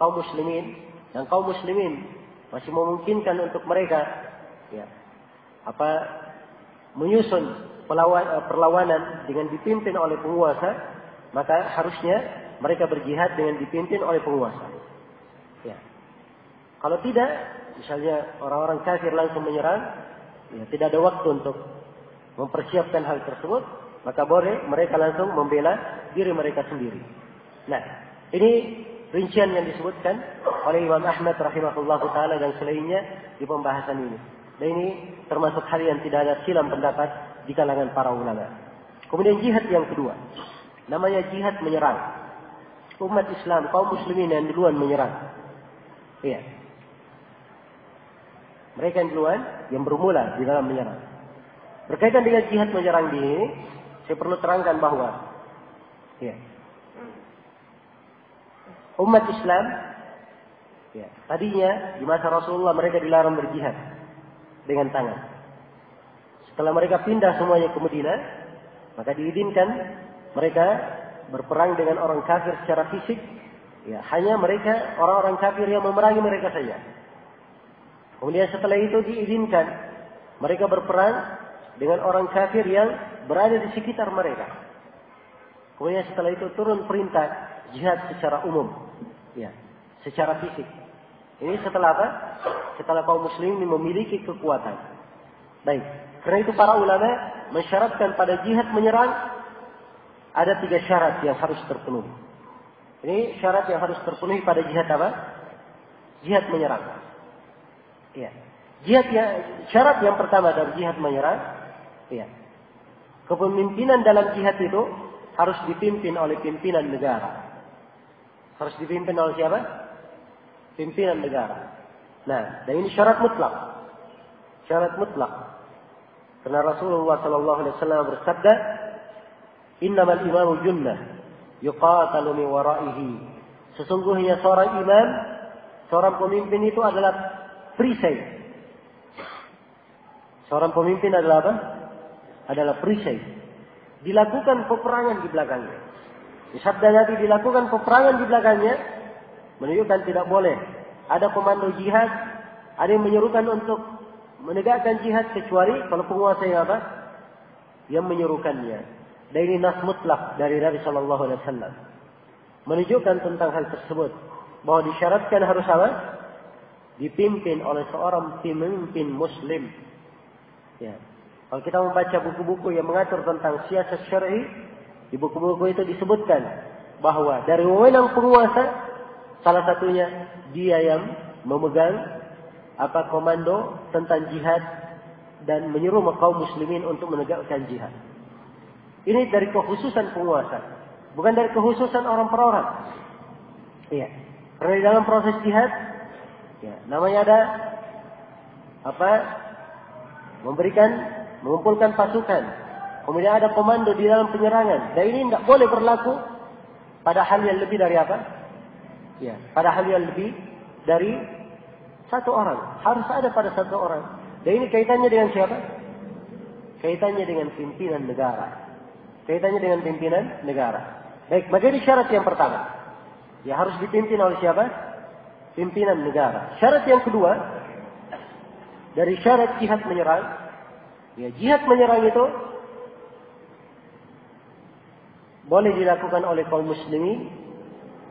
Speaker 1: kaum muslimin dan kaum muslimin masih memungkinkan untuk mereka menyusun perlawanan dengan dipimpin oleh penguasa, maka harusnya mereka berjihad dengan dipimpin oleh penguasa. Ya. Kalau tidak, misalnya orang-orang kafir langsung menyerang, tidak ada waktu untuk mempersiapkan hal tersebut, maka boleh mereka langsung membela diri mereka sendiri. Nah, ini rincian yang disebutkan oleh Imam Ahmad rahimahullahu taala dan selainnya di pembahasan ini. Dan ini termasuk hal yang tidak ada silang pendapat di kalangan para ulama. Kemudian jihad yang kedua, namanya jihad menyerang. Umat Islam, kaum muslimin yang duluan menyerang. Iya. Mereka yang duluan yang bermula di dalam menyerang. Berkaitan dengan jihad menyerang ini, saya perlu terangkan bahwa umat Islam tadinya di masa Rasulullah mereka dilarang berjihad dengan tangan. Setelah mereka pindah semuanya ke Madinah, maka diizinkan mereka berperang dengan orang kafir secara fisik. Hanya mereka orang-orang kafir yang memerangi mereka saja. Kemudian setelah itu diizinkan mereka berperang dengan orang kafir yang berada di sekitar mereka. Kemudian setelah itu turun perintah jihad secara umum, secara fisik. Ini setelah apa? Setelah kaum muslimin memiliki kekuatan. Baik. Karena itu para ulama mensyaratkan pada jihad menyerang ada 3 syarat yang harus terpenuhi. Ini syarat yang harus terpenuhi pada jihad apa? Jihad menyerang. Syarat yang pertama dari jihad menyerang, kepemimpinan dalam jihad itu harus dipimpin oleh pimpinan negara. Harus dipimpin oleh siapa? Pimpinan negara. Nah, dan ini syarat mutlak. Syarat mutlak. Karena Rasulullah sallallahu alaihi wasallam bersabda, "Innamal imamu junnah yuqatalu min waraihi." Sesungguhnya seorang imam, seorang pemimpin itu adalah perisai. Seorang pemimpin adalah apa? Adalah perisai. Dilakukan peperangan di belakangnya. Di sabda Nabi dilakukan peperangan di belakangnya, menunjukkan tidak boleh ada komando jihad ada yang menyerukan untuk menegakkan jihad kecuali kalau penguasa yang apa? Yang menyerukannya. Dan ini nas mutlak dari Nabi sallallahu alaihi wasallam. Menunjukkan tentang hal tersebut bahwa disyaratkan harus apa? Dipimpin oleh seorang pemimpin muslim. Ya. Kalau kita membaca buku-buku yang mengatur tentang siasat syar'i, di buku-buku itu disebutkan bahwa dari wewenang penguasa salah satunya dia yang memegang komando tentang jihad dan menyuruh kaum muslimin untuk menegakkan jihad. Ini dari kekhususan penguasa, bukan dari kekhususan orang per orang. Iya. Karena di dalam proses jihad, ya, namanya ada mengumpulkan pasukan. Kemudian ada komando di dalam penyerangan. Dan ini tidak boleh berlaku pada hal yang lebih dari apa? Ya, pada hal yang lebih dari satu orang. Harus ada pada satu orang. Dan ini kaitannya dengan siapa? Kaitannya dengan pimpinan negara. Kaitannya dengan pimpinan negara. Baik, maka ini syarat yang pertama. Ya, harus dipimpin oleh siapa? Pimpinan negara. Syarat yang kedua, dari syarat jihad menyerang. Ya, jihad menyerang itu boleh dilakukan oleh kaum muslimin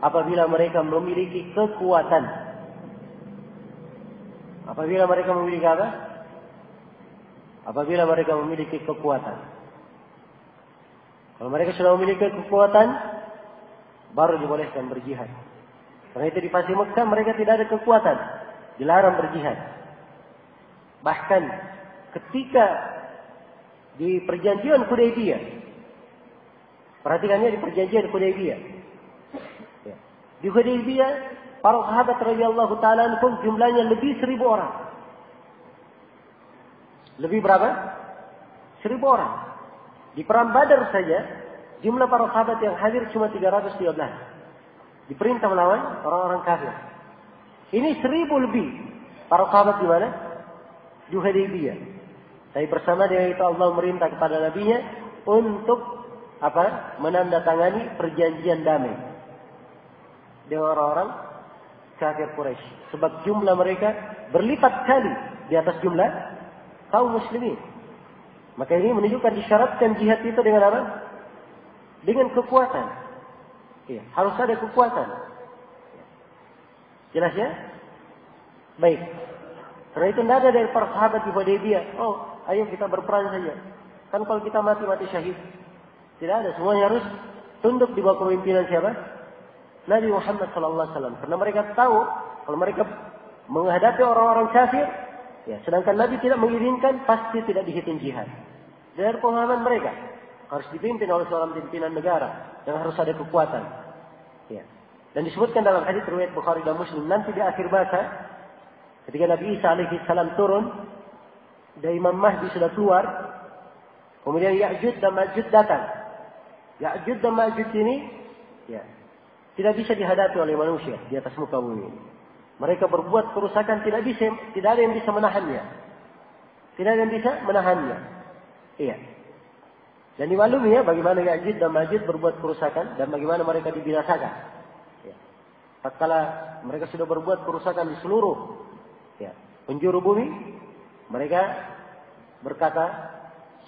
Speaker 1: apabila mereka memiliki kekuatan. Apabila mereka memiliki apa? Apabila mereka memiliki kekuatan. Kalau mereka sudah memiliki kekuatan, baru dibolehkan berjihad. Karena itu di Fathu Makkah mereka tidak ada kekuatan, dilarang berjihad. Bahkan ketika di perjanjian Hudaybiyah, perhatikannya di perjanjian Hudaybiyah. Ya. Di Hudaybiyah, para sahabat radhiyallahu taala pun jumlahnya lebih 1.000 orang. Lebih berapa? 1.000 orang. Di perang Badar saja, jumlah para sahabat yang hadir cuma 313. Diperintah melawan orang-orang kafir. Ini 1.000 lebih. Para sahabat di mana? Di Hudaybiyah. Tapi bersama dengan itu Allah merintah kepada Nabi-Nya untuk menandatangani perjanjian damai dengan orang-orang kafir Quraisy. Sebab jumlah mereka berlipat kali di atas jumlah kaum muslimin. Maka ini menunjukkan disyaratkan jihad itu dengan apa? Dengan kekuatan. Iya, harus ada kekuatan. Jelas ya? Baik. Karena itu tidak ada dari para sahabat di Hudaybiyah. Oh, ayo kita berperang saja. Kan kalau kita mati syahid. Tidak ada. Semuanya harus tunduk di bawah kepemimpinan siapa? Nabi Muhammad SAW. Karena mereka tahu kalau mereka menghadapi orang-orang kafir, ya, sedangkan Nabi tidak mengizinkan, pasti tidak dihitung jihad. Dari pemahaman mereka harus dipimpin oleh seorang pimpinan negara yang harus ada kekuatan. Ya. Dan disebutkan dalam hadis riwayat Bukhari dan Muslim, nanti di akhir masa ketika Nabi Isa alaihi salam turun dan Imam Mahdi sudah keluar, kemudian Ya'juj dan Ma'juj datang. Ya'juj dan Ma'juj ini ya, tidak bisa dihadapi oleh manusia di atas muka bumi ini. Mereka berbuat kerusakan, tidak ada yang bisa menahannya. Tidak ada yang bisa menahannya. Iya. Dan dimaklumi ya bagaimana Ya'juj dan Ma'juj berbuat kerusakan dan bagaimana mereka dibinasakan. Ya. Tatkala mereka sudah berbuat kerusakan di seluruh penjuru bumi, mereka berkata,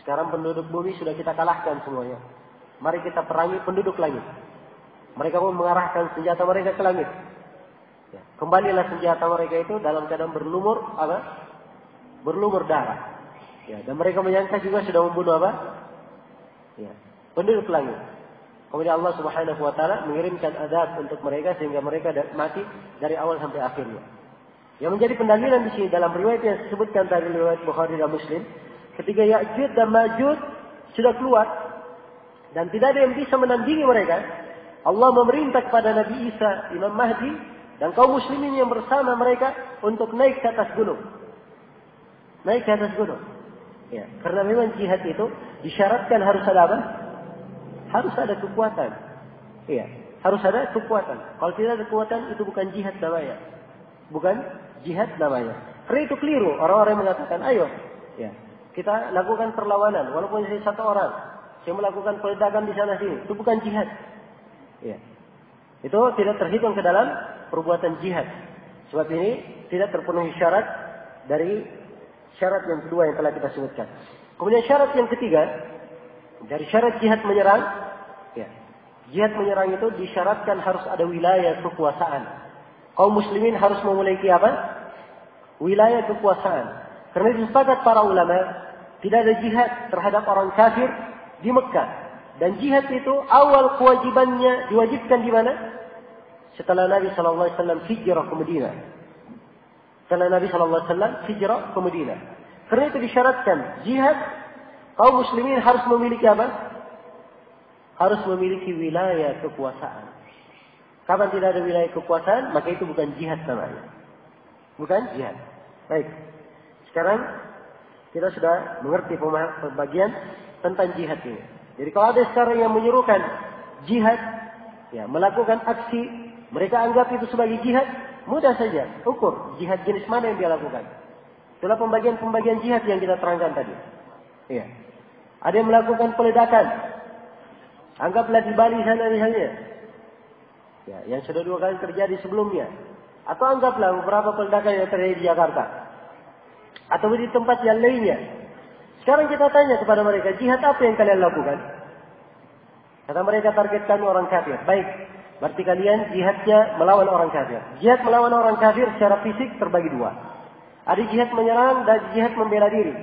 Speaker 1: sekarang penduduk bumi sudah kita kalahkan semuanya. Mari kita perangi penduduk langit. Mereka pun mengarahkan senjata mereka ke langit. Ya. Kembalilah senjata mereka itu dalam keadaan berlumur berlumur darah. Ya, dan mereka menyangka juga sudah membunuh ya, penduduk langit. Kemudian Allah Subhanahu wa taala mengirimkan azab untuk mereka sehingga mereka mati dari awal sampai akhirnya. Yang menjadi pendalilan di sini dalam riwayat yang disebutkan dari riwayat Bukhari dan Muslim, ketika Ya'juj dan Ma'juj sudah keluar dan tidak ada yang bisa menandingi mereka, Allah memerintah kepada Nabi Isa, Imam Mahdi dan kaum muslimin yang bersama mereka untuk naik ke atas gunung. Naik ke atas gunung. Ya, karena memang jihad itu disyaratkan harus ada apa? Harus ada kekuatan. Iya, harus ada kekuatan. Kalau tidak ada kekuatan itu bukan jihad namanya. Bukan jihad namanya. Karena itu keliru orang-orang yang mengatakan, ayo, ya, kita lakukan perlawanan walaupun saya satu orang. Saya melakukan peledakan di sana sini. Itu bukan jihad. Ya. Itu tidak terhitung ke dalam perbuatan jihad. Sebab ini tidak terpenuhi syarat dari syarat yang kedua yang telah kita sebutkan. Kemudian syarat yang ketiga, dari syarat jihad menyerang, ya, jihad menyerang itu disyaratkan harus ada wilayah kekuasaan. Kaum muslimin harus memiliki apa? Wilayah kekuasaan. Karena disepakati para ulama, tidak ada jihad terhadap orang kafir di Mekah. Dan jihad itu awal kewajibannya diwajibkan di mana? Setelah Nabi SAW hijrah ke Madinah. Setelah Nabi SAW hijrah ke Madinah. Karena itu disyaratkan jihad, kaum muslimin harus memiliki apa? Harus memiliki wilayah kekuasaan. Kapan tidak ada wilayah kekuasaan, maka itu bukan jihad namanya. Bukan jihad. Baik. Sekarang kita sudah mengerti pembagian tentang jihad ini. Jadi kalau ada sekarang yang menyuruhkan jihad, ya, melakukan aksi, mereka anggap itu sebagai jihad, mudah saja ukur jihad jenis mana yang dia lakukan. Itulah pembagian jihad yang kita terangkan tadi. Ya. Ada yang melakukan peledakan. Anggaplah di Bali sana misalnya. Ya, yang sudah 2 kali terjadi sebelumnya. Atau anggaplah beberapa peledakan yang terjadi di Jakarta. Atau di tempat yang lainnya. Sekarang kita tanya kepada mereka, jihad apa yang kalian lakukan? Kata mereka, target kami orang kafir. Baik, berarti kalian jihadnya melawan orang kafir. Jihad melawan orang kafir secara fisik terbagi 2. Ada jihad menyerang dan jihad membela diri.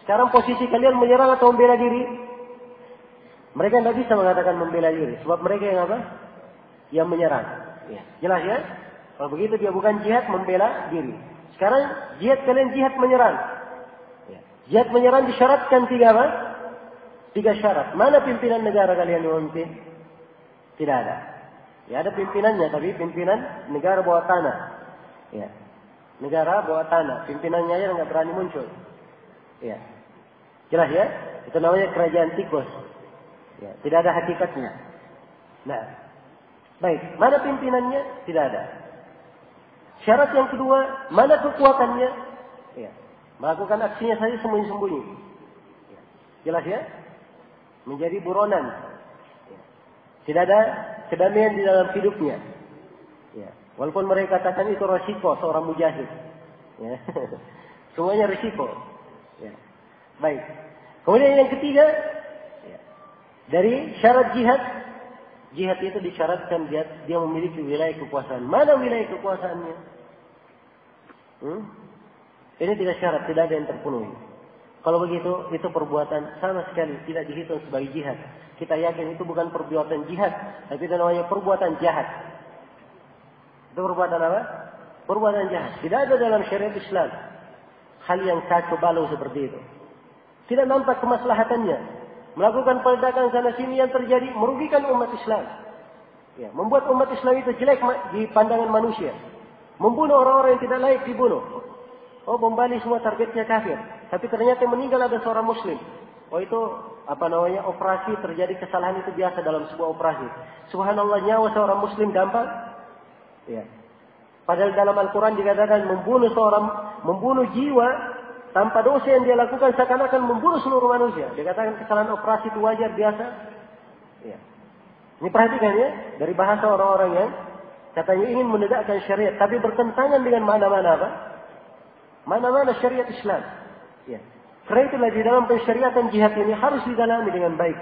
Speaker 1: Sekarang posisi kalian menyerang atau membela diri? Mereka tidak bisa mengatakan membela diri. Sebab mereka yang apa? Yang menyerang. Ya. Jelas ya? Kalau begitu dia bukan jihad membela diri. Sekarang jihad kalian jihad menyerang. Ya. Jihad menyerang disyaratkan 3 apa? 3 syarat. Mana pimpinan negara kalian yang memimpin? Tidak ada. Ya ada pimpinannya, tapi pimpinan negara bawah tanah. Ya. Negara bawah tanah. Pimpinannya aja nggak berani muncul. Ya. Jelas ya? Itu namanya kerajaan tikus. Ya. Tidak ada hakikatnya. Nah. Baik. Mana pimpinannya? Tidak ada. Syarat yang kedua, mana kekuatannya? Ya. Melakukan aksinya saja sembunyi-sembunyi. Ya. Jelas ya? Menjadi buronan. Ya. Tidak ada kedamaian di dalam hidupnya. Ya. Walaupun mereka katakan itu resiko seorang mujahid. Ya. Semuanya resiko. Ya. Baik. Kemudian yang ketiga, ya, dari syarat jihad, jihad itu disyaratkan dia memiliki wilayah kekuasaan. Mana wilayah kekuasaannya? Ini tidak syarat, tidak ada yang terpenuhi. Kalau begitu, itu perbuatan sama sekali tidak dihitung sebagai jihad. Kita yakin itu bukan perbuatan jihad, tapi itu namanya perbuatan jahat. Itu perbuatan apa? Perbuatan jahat. Tidak ada dalam syariat Islam hal yang kacau balau seperti itu. Tidak nampak kemaslahatannya. Melakukan peledakan sana sini yang terjadi merugikan umat Islam. Ya, membuat umat Islam itu jelek di pandangan manusia. Membunuh orang-orang yang tidak layak dibunuh. Oh, bom Bali semua targetnya kafir. Tapi ternyata meninggal ada seorang muslim. Oh, itu apa namanya? Operasi, terjadi kesalahan itu biasa dalam sebuah operasi. Subhanallah, nyawa seorang muslim gampang. Ya. Padahal dalam Al-Quran dikatakan membunuh jiwa tanpa dosa yang dia lakukan seakan-akan membunuh seluruh manusia. Dikatakan kesalahan operasi itu wajar biasa. Ya. Ini perhatikan ya, dari bahasa orang-orang yang katanya ingin menegakkan syariat, tapi bertentangan dengan mana-mana apa? Mana-mana syariat Islam. Ya. Karena itulah di dalam pensyariatan jihad ini harus didalami dengan baik.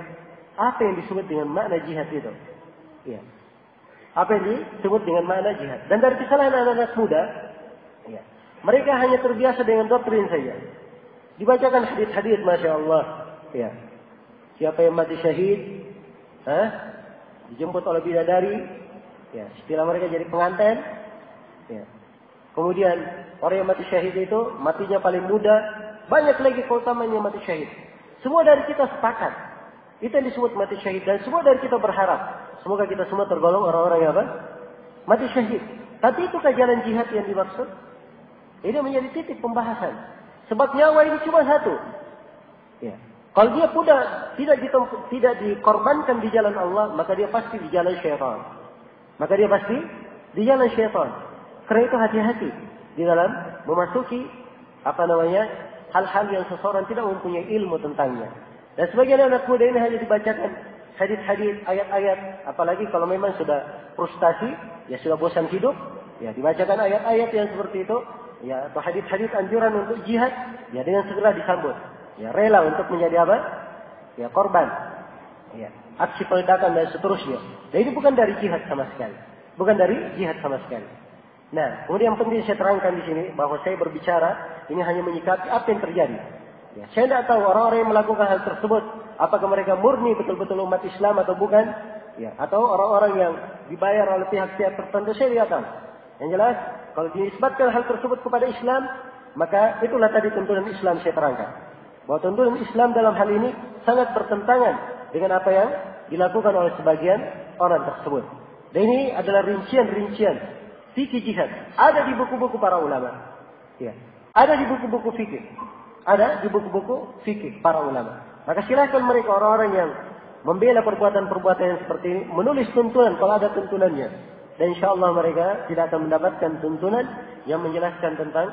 Speaker 1: Apa yang disebut dengan makna jihad itu? Ya. Apa yang disebut dengan makna jihad? Dan dari kesalahan anak-anak muda, ya, mereka hanya terbiasa dengan doktrin saja. Dibacakan hadis-hadis, Masya Allah. Ya. Siapa yang mati syahid, dijemput oleh bidadari, ya, setelah mereka jadi pengantin, ya. Kemudian orang yang mati syahid itu matinya paling muda, banyak lagi keutamaan yang mati syahid. Semua dari kita sepakat. Itu yang disebut mati syahid, dan semua dari kita berharap semoga kita semua tergolong orang-orang yang apa? Mati syahid. Tapi itukah jalan jihad yang dimaksud? Ini menjadi titik pembahasan. Sebab nyawa ini cuma satu. Ya. Kalau dia tidak dikorbankan di jalan Allah, maka dia pasti di jalan syaitan. Maka dia pasti di jalan syaitan. Karena itu hati-hati di dalam memasuki hal-hal yang seseorang tidak mempunyai ilmu tentangnya. Dan sebagian anak muda ini hanya dibacakan hadis-hadis, ayat-ayat, apalagi kalau memang sudah frustasi, ya sudah bosan hidup, ya dibacakan ayat-ayat yang seperti itu, ya, atau hadis-hadis anjuran untuk jihad, ya dengan segera disambut. Ya, rela untuk menjadi apa? Ya, korban. Ya, aksi peledakan dan seterusnya. Dan ini bukan dari jihad sama sekali. Bukan dari jihad sama sekali. Nah, kemudian yang penting saya terangkan di sini bahwa saya berbicara ini hanya menyikapi apa yang terjadi. Ya, saya tidak tahu orang-orang yang melakukan hal tersebut apakah mereka murni betul-betul umat Islam atau bukan, ya, atau orang-orang yang dibayar oleh pihak-pihak tertentu, saya tidak tahu. Yang jelas, kalau dinisbatkan hal tersebut kepada Islam, maka itulah tadi tuntunan Islam saya terangkan. Bahwa tuntunan Islam dalam hal ini sangat bertentangan dengan apa yang dilakukan oleh sebagian orang tersebut. Dan ini adalah rincian-rincian fikih jihad. Ada di buku-buku para ulama. Ya. Ada di buku-buku fikih. Ada di buku-buku fikih para ulama. Maka silakan mereka orang-orang yang membela perbuatan-perbuatan yang seperti ini menulis tuntunan kalau ada tuntunannya. Dan insyaAllah mereka tidak akan mendapatkan tuntunan yang menjelaskan tentang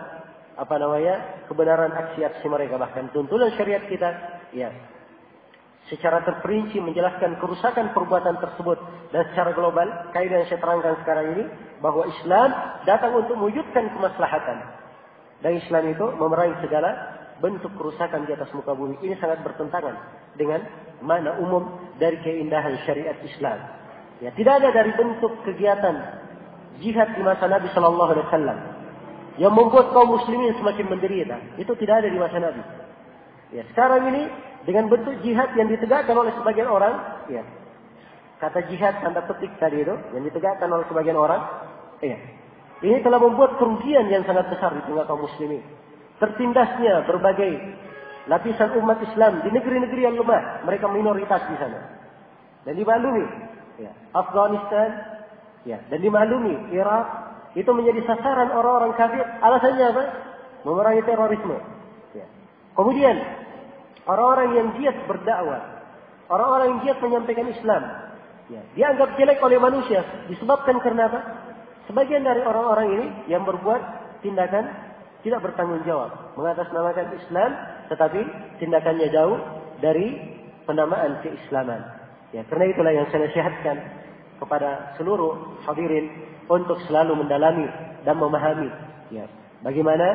Speaker 1: kebenaran aksi-aksi mereka. Bahkan tuntunan syariat kita, ya, secara terperinci menjelaskan kerusakan perbuatan tersebut. Dan secara global, kaidah yang saya terangkan sekarang ini, bahwa Islam datang untuk mewujudkan kemaslahatan. Dan Islam itu memerangi segala bentuk kerusakan di atas muka bumi. Ini sangat bertentangan dengan makna umum dari keindahan syariat Islam. Ya, tidak ada dari bentuk kegiatan jihad di masa Nabi Sallallahu Alaihi Wasallam yang membuat kaum muslimin semakin menderita. Itu tidak ada di masa Nabi. Ya, sekarang ini dengan bentuk jihad yang ditegakkan oleh sebagian orang, ya, kata jihad tanda petik tadi itu yang ditegakkan oleh sebagian orang, ya, ini telah membuat kerugian yang sangat besar di tengah kaum muslimin. Tertindasnya berbagai lapisan umat Islam di negeri-negeri yang lemah, mereka minoritas di sana. Dan dimaklumi, ya, Afghanistan, ya, dan dimaklumi Irak itu menjadi sasaran orang-orang kafir. Alasannya apa? Memerangi terorisme. Ya. Kemudian orang-orang yang giat berdakwah, orang-orang yang giat menyampaikan Islam, ya, dianggap jelek oleh manusia. Disebabkan karena apa? Sebagian dari orang-orang ini yang berbuat tindakan tidak bertanggung jawab, mengatasnamakan Islam, tetapi tindakannya jauh dari penamaan keislaman. Ya, karena itulah yang saya nasihatkan kepada seluruh hadirin untuk selalu mendalami dan memahami, ya, bagaimana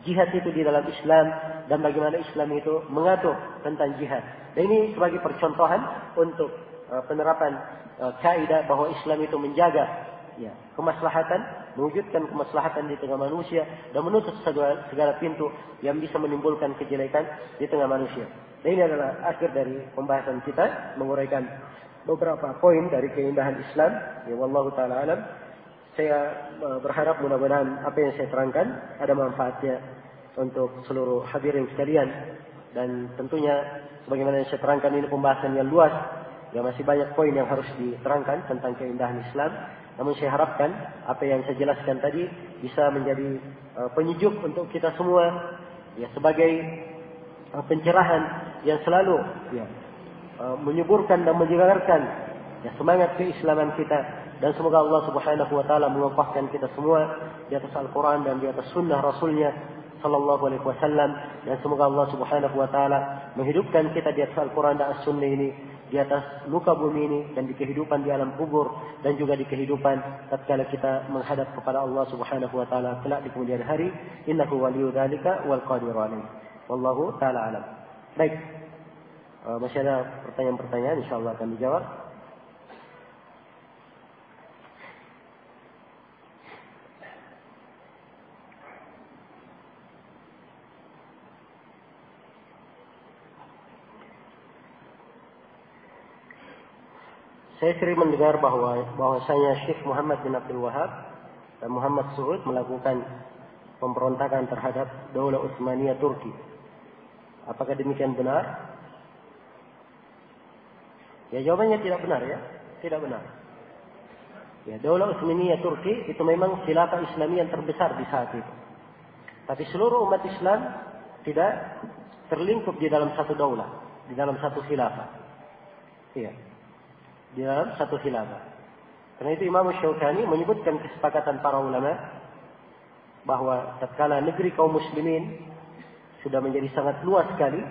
Speaker 1: jihad itu di dalam Islam dan bagaimana Islam itu mengatur tentang jihad. Dan ini sebagai percontohan untuk penerapan kaidah bahwa Islam itu menjaga, ya, kemaslahatan, mewujudkan kemaslahatan di tengah manusia dan menutup segala pintu yang bisa menimbulkan kejelekan di tengah manusia. Dan ini adalah akhir dari pembahasan kita, menguraikan beberapa poin dari keindahan Islam. Ya, wallahu taala alam. Saya berharap mudah-mudahan apa yang saya terangkan ada manfaatnya untuk seluruh hadirin sekalian. Dan tentunya sebagaimana yang saya terangkan ini pembahasan yang luas, ya, masih banyak poin yang harus diterangkan tentang keindahan Islam. Namun saya harapkan apa yang saya jelaskan tadi bisa menjadi penyejuk untuk kita semua, ya, sebagai pencerahan yang selalu, ya, menyuburkan dan menyegarkan, ya, semangat keislaman kita. Dan semoga Allah Subhanahu wa taala mengokohkan kita semua di atas Al-Qur'an dan di atas sunnah Rasulnya sallallahu alaihi wasallam. Dan semoga Allah Subhanahu wa taala menghidupkan kita di atas Al-Qur'an dan As-Sunnah ini, di atas muka bumi ini, dan di kehidupan di alam kubur, dan juga di kehidupan tatkala kita menghadap kepada Allah Subhanahu wa taala kelak di kemudian hari. Innahu waliyyu dzalika wal qadiru alaih. Wallahu taala alam. Baik. Masih ada pertanyaan-pertanyaan, insyaallah akan dijawab. Saya sering mendengar bahwasanya Syekh Muhammad bin Abdul Wahab dan Muhammad Saud melakukan pemberontakan terhadap Daulah Utsmaniyah Turki. Apakah demikian benar? Ya, jawabannya tidak benar, ya. Tidak benar. Ya, Daulah Utsmaniyah Turki itu memang khilafah Islamiyah yang terbesar di saat itu. Tapi seluruh umat Islam tidak terlingkup di dalam satu daulah, di dalam satu khilafah. Iya. Di dalam satu khilafah. Karena itu Imam Syaukani menyebutkan kesepakatan para ulama bahwa tatkala negeri kaum muslimin sudah menjadi sangat luas sekali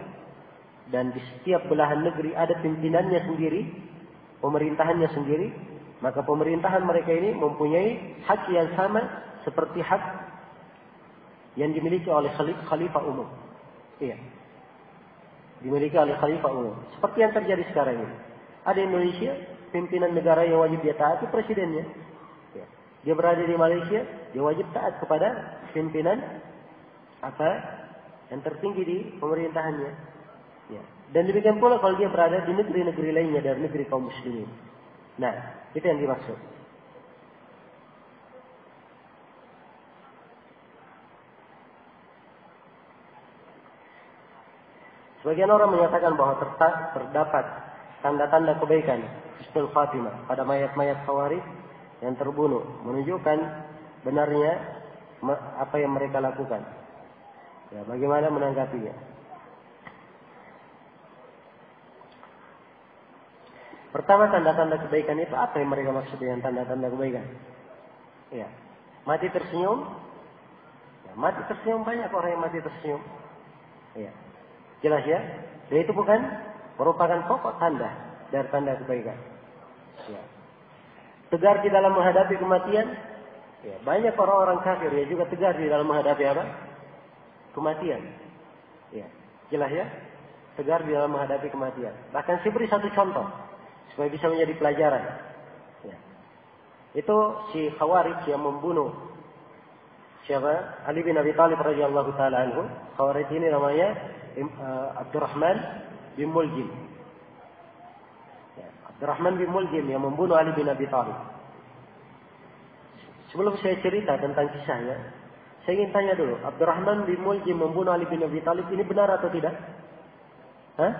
Speaker 1: dan di setiap belahan negeri ada pimpinannya sendiri, pemerintahannya sendiri, maka pemerintahan mereka ini mempunyai hak yang sama seperti hak yang dimiliki oleh khalifah umum. Iya. Dimiliki oleh khalifah umum. Seperti yang terjadi sekarang ini. Ada Indonesia, pimpinan negara yang wajib dia taati presidennya. Ya. Dia berada di Malaysia, dia wajib taat kepada pimpinan yang tertinggi di pemerintahannya. Ya. Dan demikian pula kalau dia berada di negeri-negeri lainnya dari negeri kaum muslimin. Nah, itu yang dimaksud. Sebagian orang menyatakan bahwa terdapat tanda-tanda kebaikan husnul khatimah pada mayat-mayat Khawarij yang terbunuh, menunjukkan benarnya apa yang mereka lakukan. Ya, bagaimana menanggapinya? Pertama, tanda-tanda kebaikan itu apa yang mereka maksud dengan tanda-tanda kebaikan? Ya, mati tersenyum. Ya, mati tersenyum, banyak orang yang mati tersenyum. Ya. Jelas ya? Dan itu bukan merupakan pokok tanda dari tanda kebaikan. Ya. Tegar di dalam menghadapi kematian. Ya. Banyak orang-orang kafir ya juga tegar di dalam menghadapi apa? Kematian. Ya. Jelas ya? Tegar di dalam menghadapi kematian. Bahkan saya beri satu contoh supaya bisa menjadi pelajaran. Ya. Itu si Khawarij yang membunuh siapa? Ali bin Abi Thalib radhiyallahu taala anhu. Khawarij ini namanya Abdurrahman bin Muljim. Ya, Abdurrahman bin Muljim yang membunuh Ali bin Abi Thalib. Sebelum saya cerita tentang kisahnya, saya ingin tanya dulu, Abdurrahman bin Muljim membunuh Ali bin Abi Thalib ini benar atau tidak? Hah?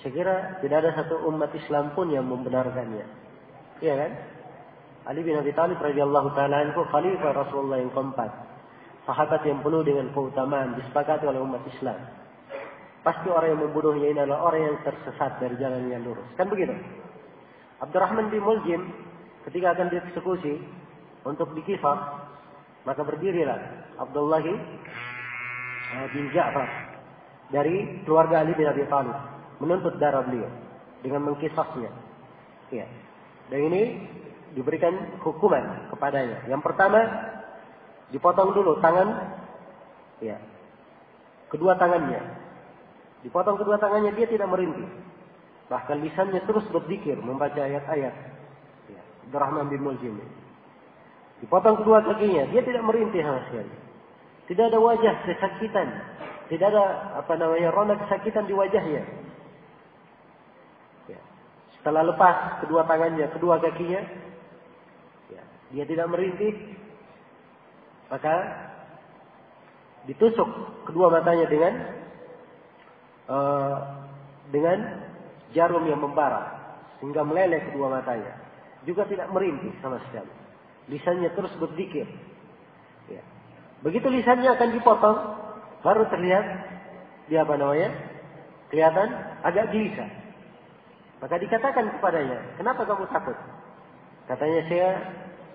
Speaker 1: Saya kira tidak ada satu umat Islam pun yang membenarkannya. Iya kan? Ali bin Abi Thalib radhiyallahu taala anhu khalifah Rasulullah yang keempat. Sahabat yang penuh dengan keutamaan disepakati oleh umat Islam. Pasti orang yang membunuhnya ini adalah orang yang tersesat dari jalan yang lurus. Kan begitu? Abdurrahman bin Muljim ketika akan dieksekusi untuk dikifar, maka berdirilah Abdullah bin Ja'far dari keluarga Ali bin Abi Thalib menuntut darah beliau dengan mengkisasnya. Ya. Dan ini diberikan hukuman kepadanya. Yang pertama, dipotong dulu tangan, ya, kedua tangannya. Dipotong kedua tangannya, dia tidak merintih. Bahkan lisannya terus berzikir, membaca ayat-ayat. Ya, Abdurrahman bin Muljim. Dipotong kedua kakinya, dia tidak merintih sama sekali. Tidak ada wajah kesakitan, tidak ada rona kesakitan di wajahnya. Ya. Setelah lepas kedua tangannya, kedua kakinya, ya, dia tidak merintih. Maka ditusuk kedua matanya dengan jarum yang membara sehingga meleleh kedua matanya. Juga tidak merintih sama sekali. Lisannya terus berzikir. Ya. Begitu lisannya akan dipotong, baru terlihat dia kelihatan agak gelisah. Maka dikatakan kepadanya, kenapa kamu takut? Katanya, saya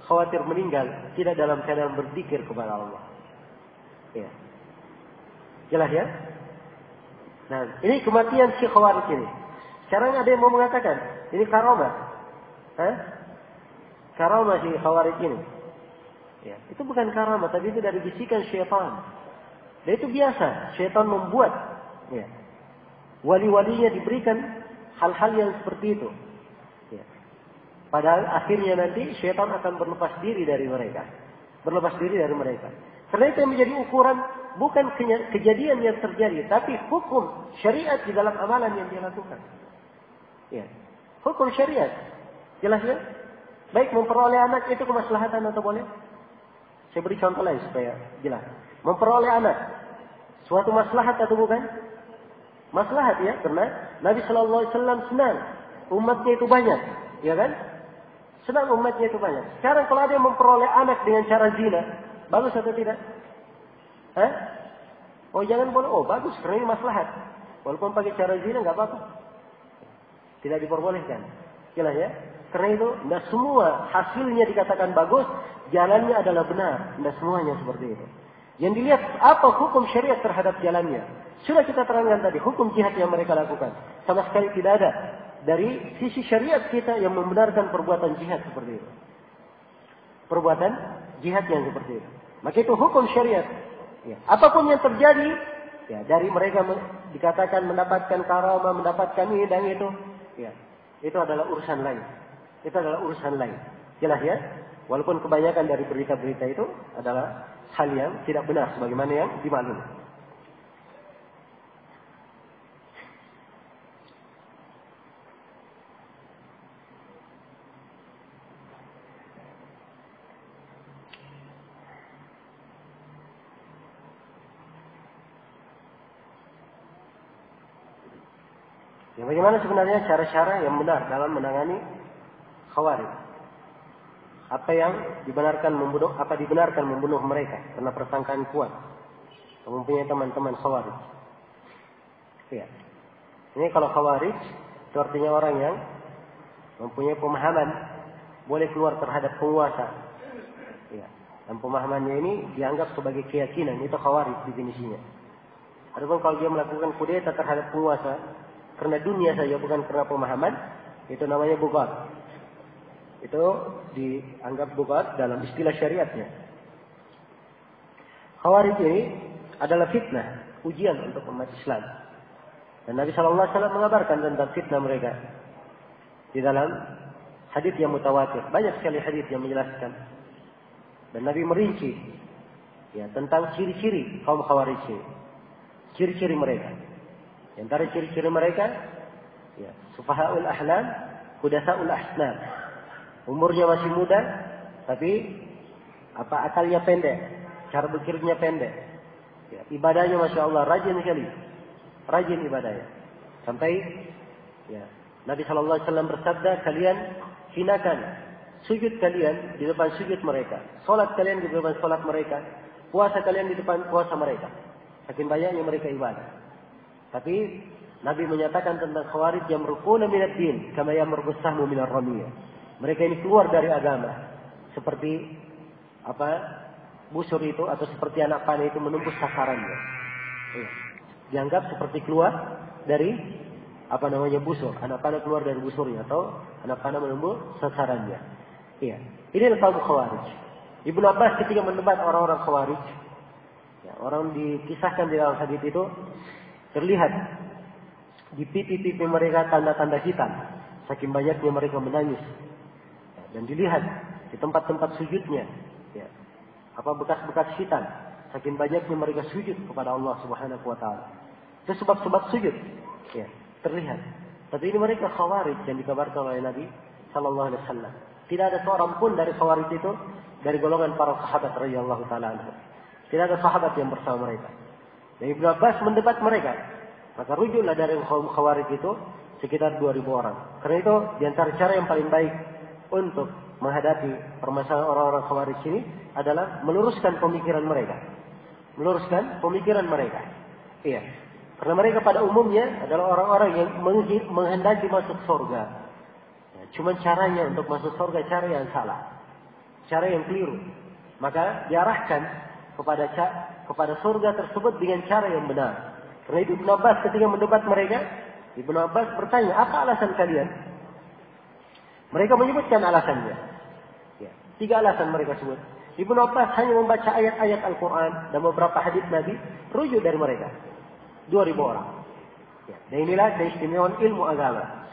Speaker 1: khawatir meninggal tidak dalam keadaan berzikir kepada Allah. Ya. Jelas ya? Nah, ini kematian si Khawarij ini. Sekarang ada yang mau mengatakan ini karamah. Karamah si Khawarij ini. Ya, itu bukan karamah, tapi itu dari bisikan syaitan. Dan itu biasa, syaitan membuat ya, wali-walinya diberikan hal-hal yang seperti itu. Padahal akhirnya nanti syaitan akan berlepas diri dari mereka. Karena itu yang menjadi ukuran bukan kejadian yang terjadi, tapi hukum syariat di dalam amalan yang dia lakukan. Ya. Hukum syariat. Jelas ya? Baik memperoleh anak itu kemaslahatan atau boleh? Saya beri contoh lain supaya jelas. Memperoleh anak suatu maslahat atau bukan? Maslahat ya, karena Nabi sallallahu alaihi wasallam senang umatnya itu banyak, ya kan? Senang umatnya itu banyak. Sekarang kalau ada yang memperoleh anak dengan cara zina, bagus atau tidak? Oh jangan boleh. Oh bagus, karena ini maslahat. Walaupun pakai cara zina nggak apa-apa. Tidak diperbolehkan. Jelas ya? Karena itu tidak semua hasilnya dikatakan bagus, jalannya adalah benar. Tidak semuanya seperti itu. Yang dilihat apa hukum syariat terhadap jalannya. Sudah kita terangkan tadi, hukum jihad yang mereka lakukan. Sama sekali tidak ada dari sisi syariat kita yang membenarkan perbuatan jihad seperti itu. Perbuatan jihad yang seperti itu. maka itu hukum syariat. Ya. Apapun yang terjadi, ya, dari mereka dikatakan mendapatkan karamah, mendapatkan ini dan itu, ya, itu adalah urusan lain. Itu adalah urusan lain. Jelas ya? Walaupun kebanyakan dari berita-berita itu adalah hal yang tidak benar sebagaimana yang dimaklumi. Ya, bagaimana sebenarnya cara-cara yang benar dalam menangani Khawarij? Apa yang dibenarkan membunuh mereka karena persangkaan kuat? Mempunyai teman-teman Khawarij. Ya. Ini kalau Khawarij itu artinya orang yang mempunyai pemahaman boleh keluar terhadap penguasa. Ya. Dan pemahamannya ini dianggap sebagai keyakinan, itu Khawarij definisinya. Adapun kalau dia melakukan kudeta terhadap penguasa karena dunia saja bukan karena pemahaman, itu namanya bughat. Itu dianggap bughat dalam istilah syariatnya. Khawarij ini adalah fitnah, ujian untuk umat Islam. Dan Nabi sallallahu alaihi wasallam mengabarkan tentang fitnah mereka di dalam hadis yang mutawatir. Banyak sekali hadis yang menjelaskan. Dan Nabi merinci ya tentang ciri-ciri kaum Khawarij ini. Ciri-ciri mereka. Di antara ciri-ciri mereka, ya, sufahaul ahlam, hudatsaul ahsnam. Umurnya masih muda, tapi akalnya pendek, cara berpikirnya pendek. Ya, ibadahnya masya Allah rajin sekali, rajin ibadahnya. Sampai, ya, Nabi Shallallahu Alaihi Wasallam bersabda, kalian hinakan sujud kalian di depan sujud mereka, solat kalian di depan solat mereka, puasa kalian di depan puasa mereka. Saking banyaknya mereka ibadah. Tapi Nabi menyatakan tentang Khawarij yang merukuna minad din kama yamruqus sahmu minar ramiyah. Mereka ini keluar dari agama seperti busur itu atau seperti anak panah itu menembus sasarannya. Dianggap seperti keluar dari busur. Anak panah keluar dari busurnya atau anak panah menembus sasarannya. Iya. Ini kaum Khawarij. Ibnu Abbas ketika mendebat orang-orang Khawarij, ya, orang dikisahkan di dalam hadis itu terlihat di pipi-pipi mereka tanda-tanda hitam. Saking banyaknya mereka menangis. Dan dilihat di tempat-tempat sujudnya. Ya, bekas-bekas hitam. Saking banyaknya mereka sujud kepada Allah Subhanahu wa Ta'ala. Itu sebab-sebab sujud. Ya, terlihat. Tapi ini mereka Khawarij yang dikabarkan oleh Nabi Sallallahu Alaihi Wasallam. Tidak ada seorang pun dari Khawarij itu dari golongan para sahabat radhiyallahu ta'ala anhum. Tidak ada sahabat yang bersama mereka. Dan Ibnu Abbas mendebat mereka. Maka rujuklah dari kaum Khawarij itu sekitar 2.000 orang. Karena itu di antara cara yang paling baik untuk menghadapi permasalahan orang-orang Khawarij ini adalah meluruskan pemikiran mereka. Meluruskan pemikiran mereka. Iya. Karena mereka pada umumnya adalah orang-orang yang menghendaki masuk surga. Ya, cuma caranya untuk masuk surga cara yang salah. Cara yang keliru. Maka diarahkan kepada surga tersebut dengan cara yang benar. Karena itu Ibnu Abbas ketika mendebat mereka, Ibnu Abbas bertanya, apa alasan kalian? Mereka menyebutkan alasannya. Ya, 3 alasan mereka sebut. Ibnu Abbas hanya membaca ayat-ayat Al-Quran dan beberapa hadis Nabi, rujuk dari mereka. 2.000 orang. Ya, dan inilah keistimewaan ilmu agama.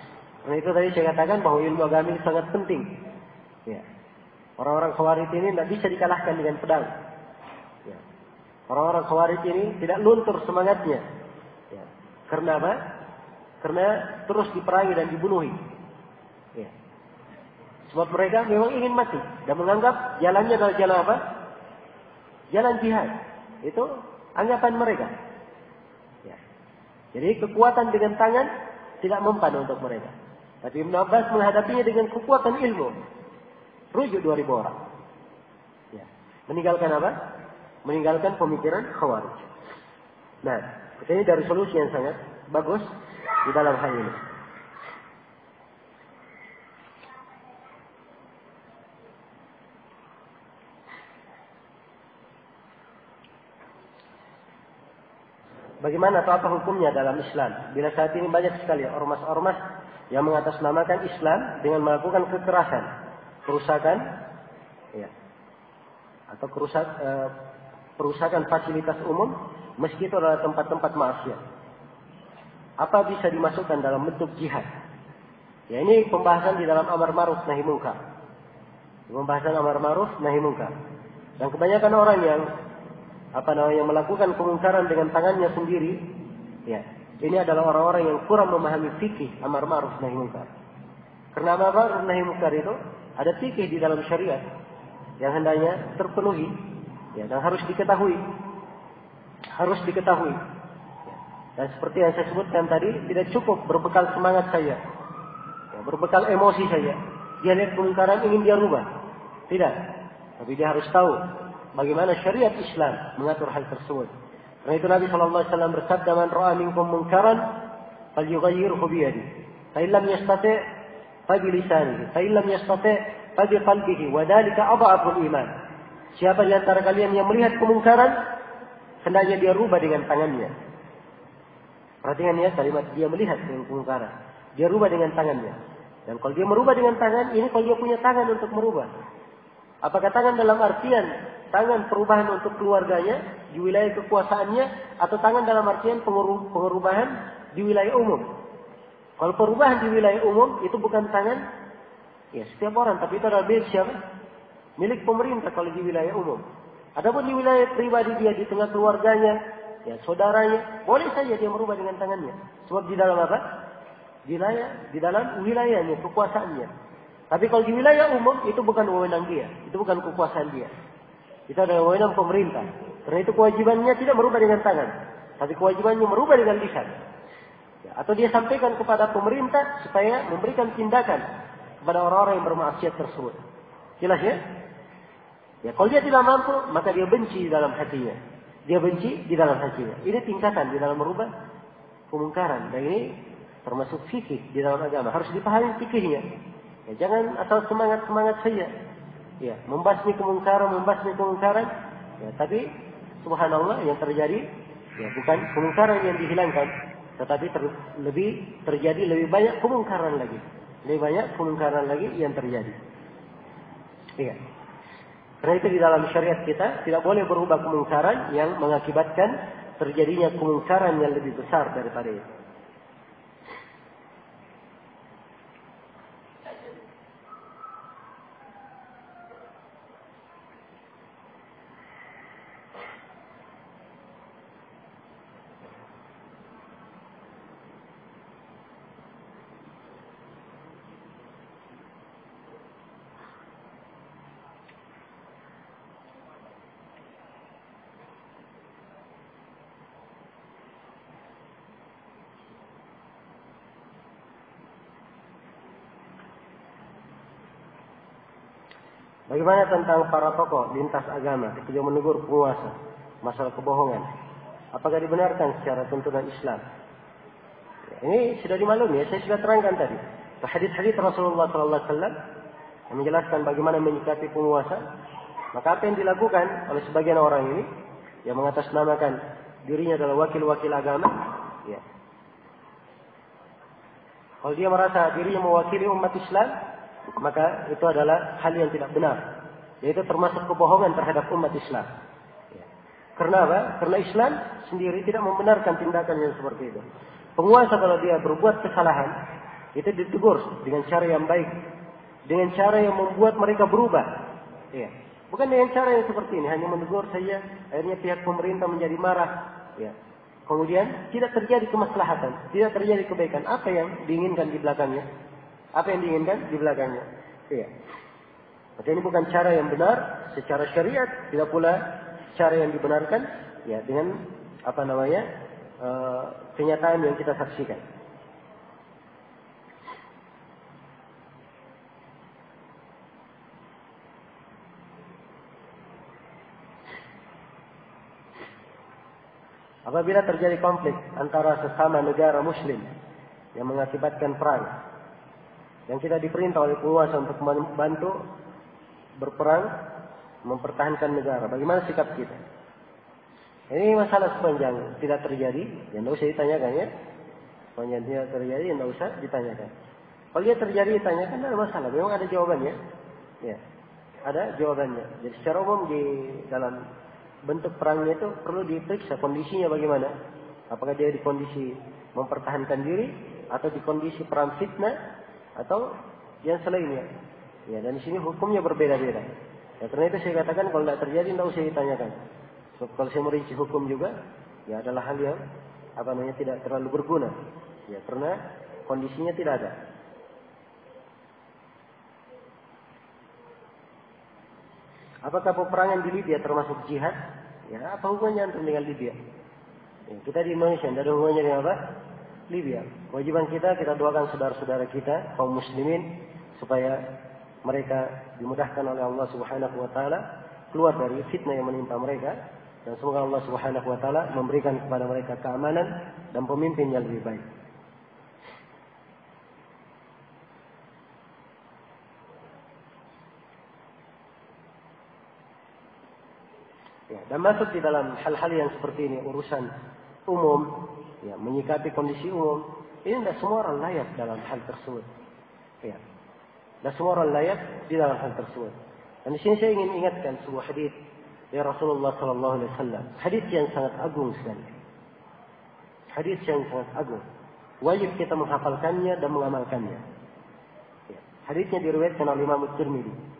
Speaker 1: Karena itu tadi saya katakan bahwa ilmu agama ini sangat penting. Ya. Orang-orang Khawarij ini tidak bisa dikalahkan dengan pedang. Ya. Orang-orang Khawarij ini tidak luntur semangatnya. Ya. Karena apa? Karena terus diperangi dan dibunuhi. Ya. Sebab mereka memang ingin mati dan menganggap jalannya adalah jalan apa? Jalan jihad. Itu anggapan mereka. Ya. Jadi kekuatan dengan tangan tidak mempan untuk mereka. Tapi Ibnu Abbas menghadapinya dengan kekuatan ilmu. Rujuk 2.000 orang. Ya. Meninggalkan apa? Meninggalkan pemikiran Khawarij. Nah, ini dari solusi yang sangat bagus di dalam hal ini. Bagaimana atau apa hukumnya dalam Islam? Bila saat ini banyak sekali ormas-ormas yang mengatasnamakan Islam dengan melakukan kekerasan, kerusakan, ya, atau perusakan fasilitas umum, meski itu adalah tempat-tempat maksiat. Apa bisa dimasukkan dalam bentuk jihad? Ya, ini pembahasan di dalam amar ma'ruf nahi munkar. Pembahasan amar ma'ruf nahi munkar. Dan kebanyakan orang yang melakukan kemungkaran dengan tangannya sendiri, ya, ini adalah orang-orang yang kurang memahami fikih amar ma'ruf nahi munkar. Karena amar ma'ruf nahi munkar itu ada fikih di dalam syariat yang hendaknya terpenuhi, ya, dan harus diketahui. Ya. Dan seperti yang saya sebutkan tadi, tidak cukup berbekal semangat saya, ya, berbekal emosi saya. Dia lihat kemungkaran ingin dia rubah. Tidak. Tapi dia harus tahu bagaimana syariat Islam mengatur hal tersebut. Karena itu Nabi SAW bersabda, "Man ra'a minkum munkaran falyughayyirhu biyadihi. Fa in lam yastati' fa bi lisanihi. Fa in lam yastati' fa bi qalbihi. Wa dzalika adhaful iman." Siapa di antara kalian yang melihat kemungkaran, hendaknya dia rubah dengan tangannya. Perhatikan ya kalimat, dia melihat kemungkaran, dia rubah dengan tangannya. Dan kalau dia merubah dengan tangan, ini kalau dia punya tangan untuk merubah. Apakah tangan dalam artian tangan perubahan untuk keluarganya di wilayah kekuasaannya, atau tangan dalam artian pengurubahan di wilayah umum? Kalau perubahan di wilayah umum itu bukan tangan ya setiap orang, tapi itu adalah milik siapa? Milik pemerintah kalau di wilayah umum. Adapun di wilayah pribadi dia, di tengah keluarganya, ya saudaranya, boleh saja dia merubah dengan tangannya. Sebab di dalam apa? Di dalam wilayahnya, kekuasaannya. Tapi kalau di wilayah umum itu bukan wewenang dia, itu bukan kekuasaan dia. Itu adalah wewenang pemerintah. Karena itu kewajibannya tidak merubah dengan tangan, tapi kewajibannya merubah dengan lisan. Ya, atau dia sampaikan kepada pemerintah supaya memberikan tindakan kepada orang-orang yang bermaksiat tersebut. Jelas ya? Ya, kalau dia tidak mampu, maka dia benci di dalam hatinya. Dia benci di dalam hatinya. Ini tingkatan di dalam merubah kemungkaran. Dan ini termasuk fikih di dalam agama. Harus dipahami fikihnya. Ya, jangan asal semangat-semangat saja. Ya, membasmi kemungkaran. Ya, tapi subhanallah yang terjadi ya bukan kemungkaran yang dihilangkan, tetapi terjadi lebih banyak kemungkaran lagi. Lebih banyak kemungkaran lagi yang terjadi. Iya. Karena itu di dalam syariat kita tidak boleh berubah kemungkaran yang mengakibatkan terjadinya kemungkaran yang lebih besar daripada itu. Bagaimana tentang para tokoh lintas agama ketika menegur penguasa masalah kebohongan? Apakah dibenarkan secara tuntunan Islam? Ya, ini sudah dimaklumi ya, saya sudah terangkan tadi. Hadis-hadis Rasulullah SAW yang menjelaskan bagaimana menyikapi penguasa. Maka apa yang dilakukan oleh sebagian orang ini yang mengatasnamakan dirinya adalah wakil-wakil agama, ya. Kalau dia merasa dirinya mewakili umat Islam, maka itu adalah hal yang tidak benar. Yaitu termasuk kebohongan terhadap umat Islam. Ya. Karena apa? Karena Islam sendiri tidak membenarkan tindakan yang seperti itu. Penguasa kalau dia berbuat kesalahan, itu ditegur dengan cara yang baik. Dengan cara yang membuat mereka berubah. Ya. Bukan dengan cara yang seperti ini, hanya menegur saja, akhirnya pihak pemerintah menjadi marah. Ya. Kemudian tidak terjadi kemaslahatan, tidak terjadi kebaikan. Apa yang diinginkan di belakangnya? Apa yang diinginkan di belakangnya? Iya. Maka ini bukan cara yang benar secara syariat, tidak pula cara yang dibenarkan ya dengan kenyataan yang kita saksikan. Apabila terjadi konflik antara sesama negara muslim yang mengakibatkan perang, yang kita diperintah oleh penguasa untuk membantu berperang, mempertahankan negara. Bagaimana sikap kita? Ini masalah sepanjang tidak terjadi, yang tidak usah ditanyakan ya. Sepanjang tidak terjadi, yang tidak usah ditanyakan. Kalau dia terjadi, ditanyakan, tidak ada masalah. Memang ada jawabannya. Ya. ada jawabannya. Jadi secara umum di dalam bentuk perangnya itu perlu diperiksa kondisinya bagaimana. Apakah dia di kondisi mempertahankan diri atau di kondisi perang fitnah atau yang selainnya. Ya, dan di sini hukumnya berbeda-beda. Ya, karena itu saya katakan kalau tidak terjadi tidak usah ditanyakan. So, kalau saya merinci hukum juga, ya adalah hal yang tidak terlalu berguna. Ya, karena kondisinya tidak ada. Apakah peperangan di Libya termasuk jihad? Ya, apa hubungannya antum dengan Libya? Ya, kita di Indonesia tidak ada hubungannya dengan apa? Libya. Kewajiban kita doakan saudara-saudara kita kaum muslimin supaya mereka dimudahkan oleh Allah Subhanahu wa taala keluar dari fitnah yang menimpa mereka, dan semoga Allah Subhanahu wa taala memberikan kepada mereka keamanan dan pemimpin yang lebih baik. Ya, dan masuk di dalam hal-hal yang seperti ini, urusan umum, ya, menyikapi kondisi umum, ini tidak semua orang layak dalam hal tersebut. Ya, tidak semua orang layak di dalam hal tersebut. Dan di sini saya ingin ingatkan sebuah hadis dari Rasulullah Sallallahu Alaihi Wasallam, hadis yang sangat agung sekali, hadis yang sangat agung, wajib kita menghafalkannya dan mengamalkannya. Ya, hadisnya diriwayatkan oleh Imam Tirmidzi.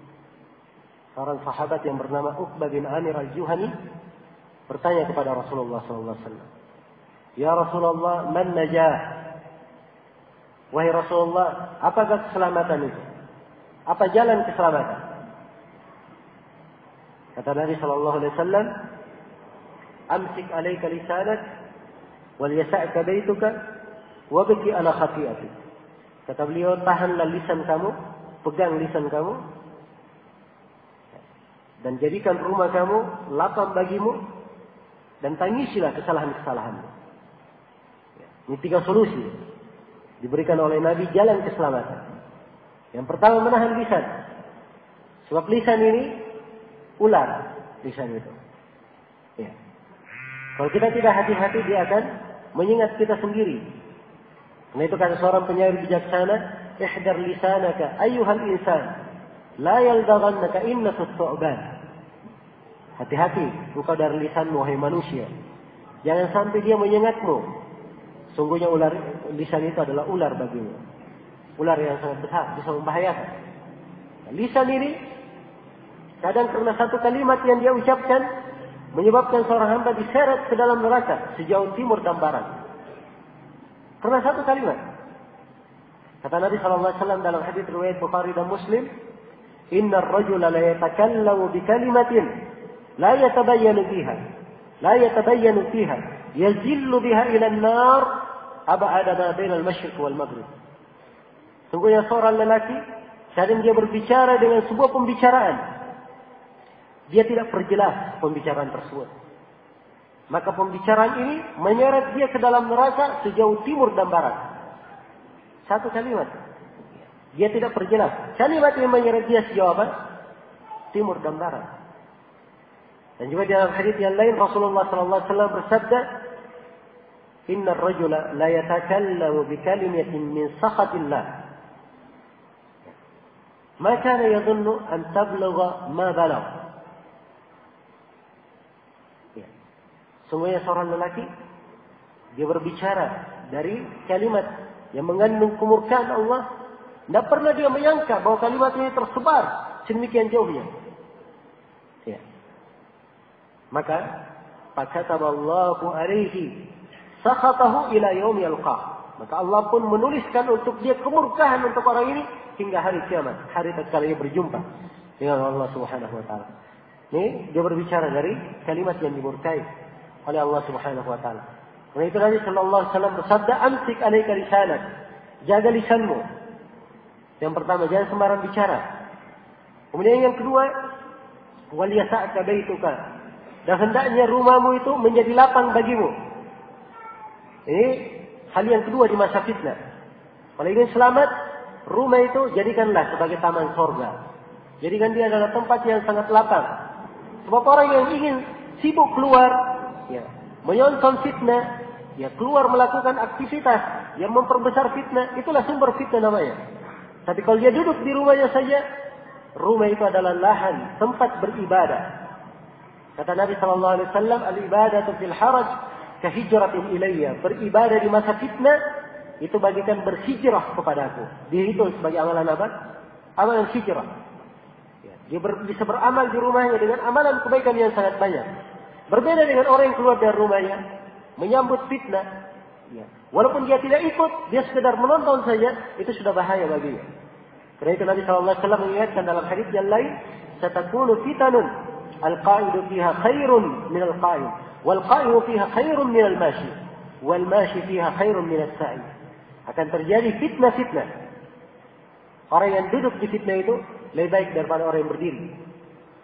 Speaker 1: Seorang sahabat yang bernama Uqbah bin Amir al-Juhani bertanya kepada Rasulullah SAW. Ya Rasulullah, man najah? Wahai Rasulullah, apakah keselamatan itu? Apa jalan keselamatan? Kata Nabi SAW, amsik alaika lisanak, wal yasa'ka baituka, wabki ala khati'atik. Kata beliau, tahanlah lisan kamu, pegang lisan kamu, dan jadikan rumah kamu lapang bagimu, dan tangisilah kesalahan-kesalahanmu. Ini 3 solusi diberikan oleh Nabi jalan keselamatan. Yang pertama, menahan lisan. Sebab lisan ini ular, lisan itu. Ya. Kalau kita tidak hati-hati, dia akan menyengat kita sendiri. Karena itu kata seorang penyair bijaksana, ihdar lisanaka ayyuhal insan, la yaldaghannaka innahu thu'ban. Hati-hati engkau dari lisanmu, wahai manusia. Jangan sampai dia menyengatmu. Sungguhnya lisan itu adalah ular bagimu. Ular yang sangat besar, bisa membahayakan. Nah, lisan ini kadang karena satu kalimat yang dia ucapkan menyebabkan seorang hamba diseret ke dalam neraka sejauh timur dan barat. Karena satu kalimat. Kata Nabi SAW dalam hadis riwayat Bukhari dan Muslim, Inna ar-rajula la yatakallamu bi kalimatin la yatabayyanu fiha yazillu biha ila an-nar ab'ada ma baina al-masyriq wal maghrib. Sungguhnya seorang lelaki kadang dia berbicara dengan sebuah pembicaraan, dia tidak perjelas pembicaraan tersebut, maka pembicaraan ini menyeret dia ke dalam neraka sejauh timur dan barat. Satu kalimat, dia tidak perjelas. Kalimat yang menyeret dia sejauh apa? Timur dan barat. Dan juga dalam hadis yang lain Rasulullah SAW bersabda, Inna ar-rajula la yatakallamu bi kalimatin min sakhatillah, ma kana yadhunnu an tablugha ma balagh. Ya. Sungguhnya seorang lelaki dia berbicara dari kalimat yang mengandung kemurkaan Allah, tidak pernah dia menyangka bahwa kalimat ini tersebar sedemikian jauhnya. Ya. Maka fakataballahu alaihi sakhatahu ila yaumi yalqah. Maka Allah pun menuliskan untuk dia kemurkaan untuk orang ini hingga hari kiamat, hari tatkala dia berjumpa dengan Allah Subhanahu wa taala. Ini dia berbicara dari kalimat yang dimurkai oleh Allah Subhanahu wa taala. Karena itu Nabi sallallahu alaihi wasallam bersabda, "Amsik alaika lisanak." Jaga lisanmu. Yang pertama, jangan sembarang bicara. Kemudian yang kedua, wal yasa'ka baituka. Dan hendaknya rumahmu itu menjadi lapang bagimu. Ini hal yang kedua di masa fitnah. Kalau ingin selamat, rumah itu jadikanlah sebagai taman surga. Jadikan dia adalah tempat yang sangat lapang. Sebab orang yang ingin sibuk keluar, ya, menonton fitnah, ya, keluar melakukan aktivitas yang memperbesar fitnah, itulah sumber fitnah namanya. Tapi kalau dia duduk di rumahnya saja, Rumah itu adalah lahan, tempat beribadah. Kata Nabi sallallahu alaihi wasallam, "Al-ibadatu fil haraj ka hijratin ilayya." Beribadah di masa fitnah itu bagikan berhijrah kepadaku. Dihitung sebagai amalan apa? Amalan hijrah. Ya, dia bisa beramal di rumahnya dengan amalan kebaikan yang sangat banyak. Berbeda dengan orang yang keluar dari rumahnya menyambut fitnah. Ya. Walaupun dia tidak ikut, dia sekedar menonton saja, itu sudah bahaya baginya. Karena itu Nabi sallallahu alaihi wasallam mengingatkan dalam hadis yang lain, "Satakunu fitanun al-qa'idu fiha khairun min al-qa'im, wal qa'imu fiha khairun min al-mashi, wal mashi fiha khairun min as-sa'i." Akan terjadi fitnah-fitnah. Orang yang duduk di fitnah itu lebih baik daripada orang yang berdiri.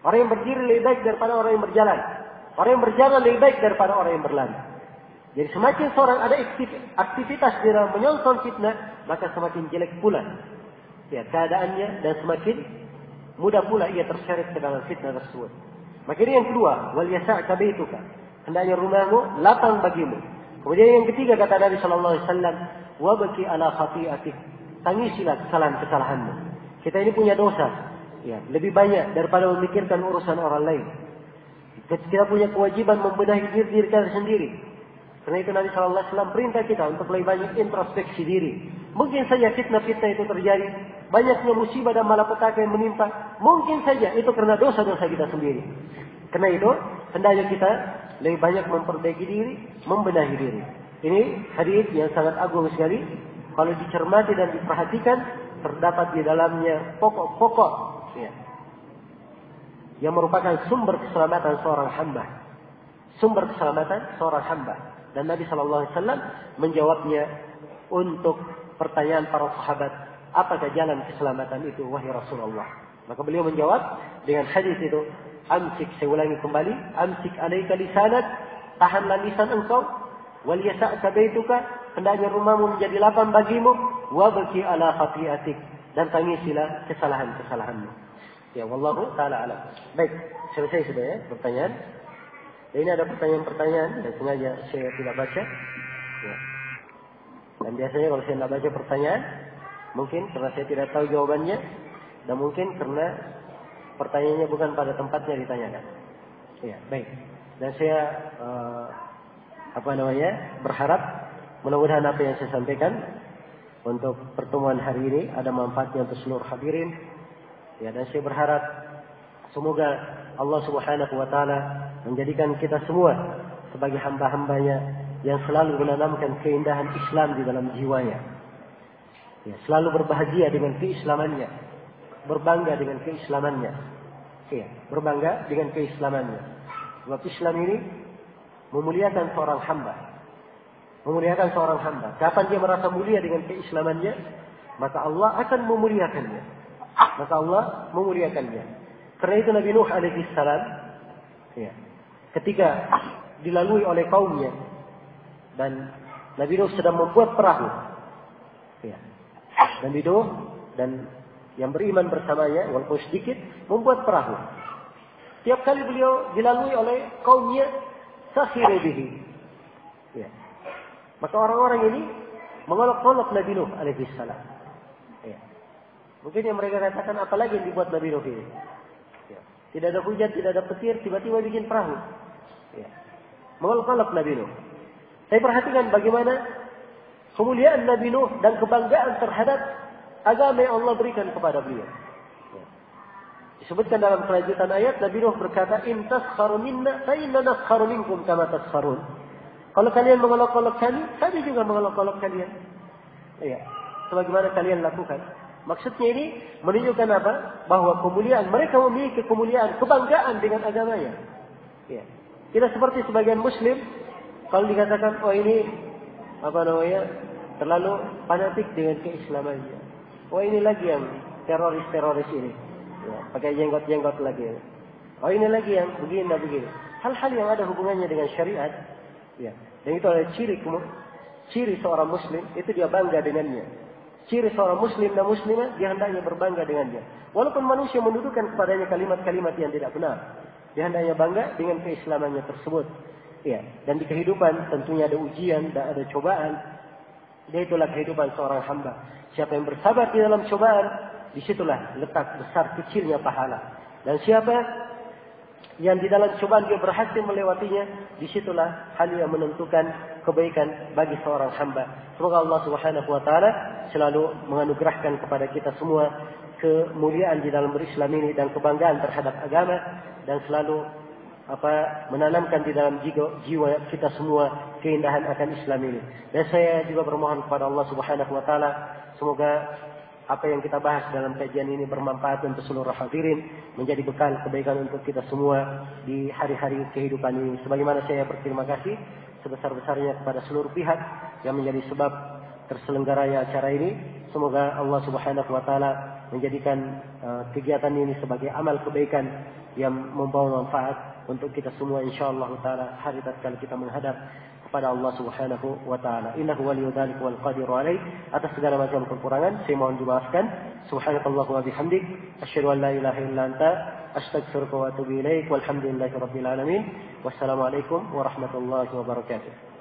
Speaker 1: Orang yang berdiri lebih baik daripada orang yang berjalan. Orang yang berjalan lebih baik daripada orang yang berlari. Jadi semakin seorang ada aktivitas di dalam menyongsong fitnah, maka semakin jelek pula ya keadaannya dan semakin mudah pula ia terseret ke dalam fitnah tersebut. Maka ini yang kedua, wal yasa'ka baituka. Hendaknya rumahmu lapang bagimu. Kemudian yang ketiga kata Nabi sallallahu alaihi wasallam, wa baki ala khati'atik. Tangisilah kesalahan-kesalahanmu. Kita ini punya dosa, ya, lebih banyak daripada memikirkan urusan orang lain. Kita punya kewajiban membenahi diri kita sendiri. Karena itu Nabi sallallahu alaihi wasallam perintah kita untuk lebih banyak introspeksi diri. Mungkin saja fitnah-fitnah itu terjadi, banyaknya musibah dan malapetaka yang menimpa. Mungkin saja itu karena dosa-dosa kita sendiri. Karena itu hendaknya kita lebih banyak memperbaiki diri, membenahi diri. Ini hadis yang sangat agung sekali. Kalau dicermati dan diperhatikan, terdapat di dalamnya pokok-pokok ya, yang merupakan sumber keselamatan seorang hamba. Sumber keselamatan seorang hamba. Dan Nabi sallallahu alaihi wasallam menjawabnya untuk pertanyaan para sahabat, apakah jalan keselamatan itu wahai Rasulullah? Maka beliau menjawab dengan hadis itu, amsik, saya ulangi kembali, amsik alaika lisanak, tahanlah lisan engkau, wal yasa'ka baituka, hendaknya rumahmu menjadi lapang bagimu, wa baki ala khati'atik, dan tangisilah kesalahan-kesalahanmu. Ya, wallahu taala alam. Baik, selesai sudah ya pertanyaan. Dan ini ada pertanyaan-pertanyaan yang sengaja saya tidak baca. Ya. Dan biasanya kalau saya tidak baca pertanyaan, mungkin karena saya tidak tahu jawabannya, dan mungkin karena pertanyaannya bukan pada tempatnya ditanyakan. Ya, baik. Dan saya berharap mudah-mudahan apa yang saya sampaikan untuk pertemuan hari ini ada manfaatnya untuk seluruh hadirin. Ya, dan saya berharap semoga Allah Subhanahu wa taala menjadikan kita semua sebagai hamba-hambanya yang selalu menanamkan keindahan Islam di dalam jiwanya. Ya, selalu berbahagia dengan keislamannya, berbangga dengan keislamannya. Ya, berbangga dengan keislamannya. Sebab Islam ini memuliakan seorang hamba. Memuliakan seorang hamba. Kapan dia merasa mulia dengan keislamannya, maka Allah akan memuliakannya. Maka Allah memuliakannya. Karena itu Nabi Nuh alaihi salam, ya, ketika dilalui oleh kaumnya dan Nabi Nuh sedang membuat perahu, ya, Nabi Nuh dan yang beriman bersamanya walaupun sedikit membuat perahu. Tiap kali beliau dilalui oleh kaumnya, sakhiru bihi. Ya. Maka orang-orang ini mengolok-olok Nabi Nuh alaihi salam. Ya. Mungkin yang mereka katakan, apalagi yang dibuat Nabi Nuh ini? Ya. Tidak ada hujan, tidak ada petir, tiba-tiba bikin perahu. Ya. Mengolok-olok Nabi Nuh. Saya perhatikan bagaimana kemuliaan Nabi Nuh dan kebanggaan terhadap agama yang Allah berikan kepada beliau. Ya. Disebutkan dalam kelanjutan ayat, Nabi Nuh berkata, in taskharu minna fa inna naskharu minkum kama taskharun. Kalau kalian mengolok-olok kami juga mengolok-olok kalian. Ya. Sebagaimana kalian lakukan. Maksudnya ini menunjukkan apa? Bahwa kemuliaan, mereka memiliki kemuliaan, kebanggaan dengan agamanya. Ya. Tidak seperti sebagian Muslim, kalau dikatakan, oh ini terlalu fanatik dengan keislamannya. Oh ini lagi yang teroris-teroris ini. Ya, pakai jenggot-jenggot lagi. Oh ini lagi yang begini. Hal-hal yang ada hubungannya dengan syariat. Ya. Dan itu adalah ciri seorang Muslim, itu dia bangga dengannya. Ciri seorang Muslim dan Muslimah, dia hendaknya berbangga dengannya. Walaupun manusia mendudukan kepadanya kalimat-kalimat yang tidak benar, dia hendaknya bangga dengan keislamannya tersebut. Ya. Dan di kehidupan tentunya ada ujian, dan ada cobaan. Dia itulah kehidupan seorang hamba. Siapa yang bersabar di dalam cobaan, disitulah letak besar kecilnya pahala. Dan siapa yang di dalam cobaan dia berhasil melewatinya, disitulah hal yang menentukan kebaikan bagi seorang hamba. Semoga Allah Subhanahu wa taala selalu menganugerahkan kepada kita semua kemuliaan di dalam berislam ini dan kebanggaan terhadap agama, dan selalu menanamkan di dalam jiwa kita semua keindahan akan Islam ini. Dan saya juga bermohon kepada Allah Subhanahu wa taala, semoga apa yang kita bahas dalam kajian ini bermanfaat untuk seluruh hadirin, menjadi bekal kebaikan untuk kita semua di hari-hari kehidupan ini. Sebagaimana saya berterima kasih sebesar-besarnya kepada seluruh pihak yang menjadi sebab terselenggaranya acara ini. Semoga Allah Subhanahu wa taala menjadikan kegiatan ini sebagai amal kebaikan yang membawa manfaat untuk kita semua insyaallah taala hari tatkala kita menghadap kepada Allah Subhanahu wa taala. Innahu waliyyu dzalika wal qadiru alaih. Atas segala macam kekurangan saya mohon dimaafkan. Subhanakallahumma wa bihamdik asyhadu an la ilaha illa anta astaghfiruka wa atubu ilaik. Walhamdulillahirabbil alamin. Wassalamualaikum warahmatullahi wabarakatuh.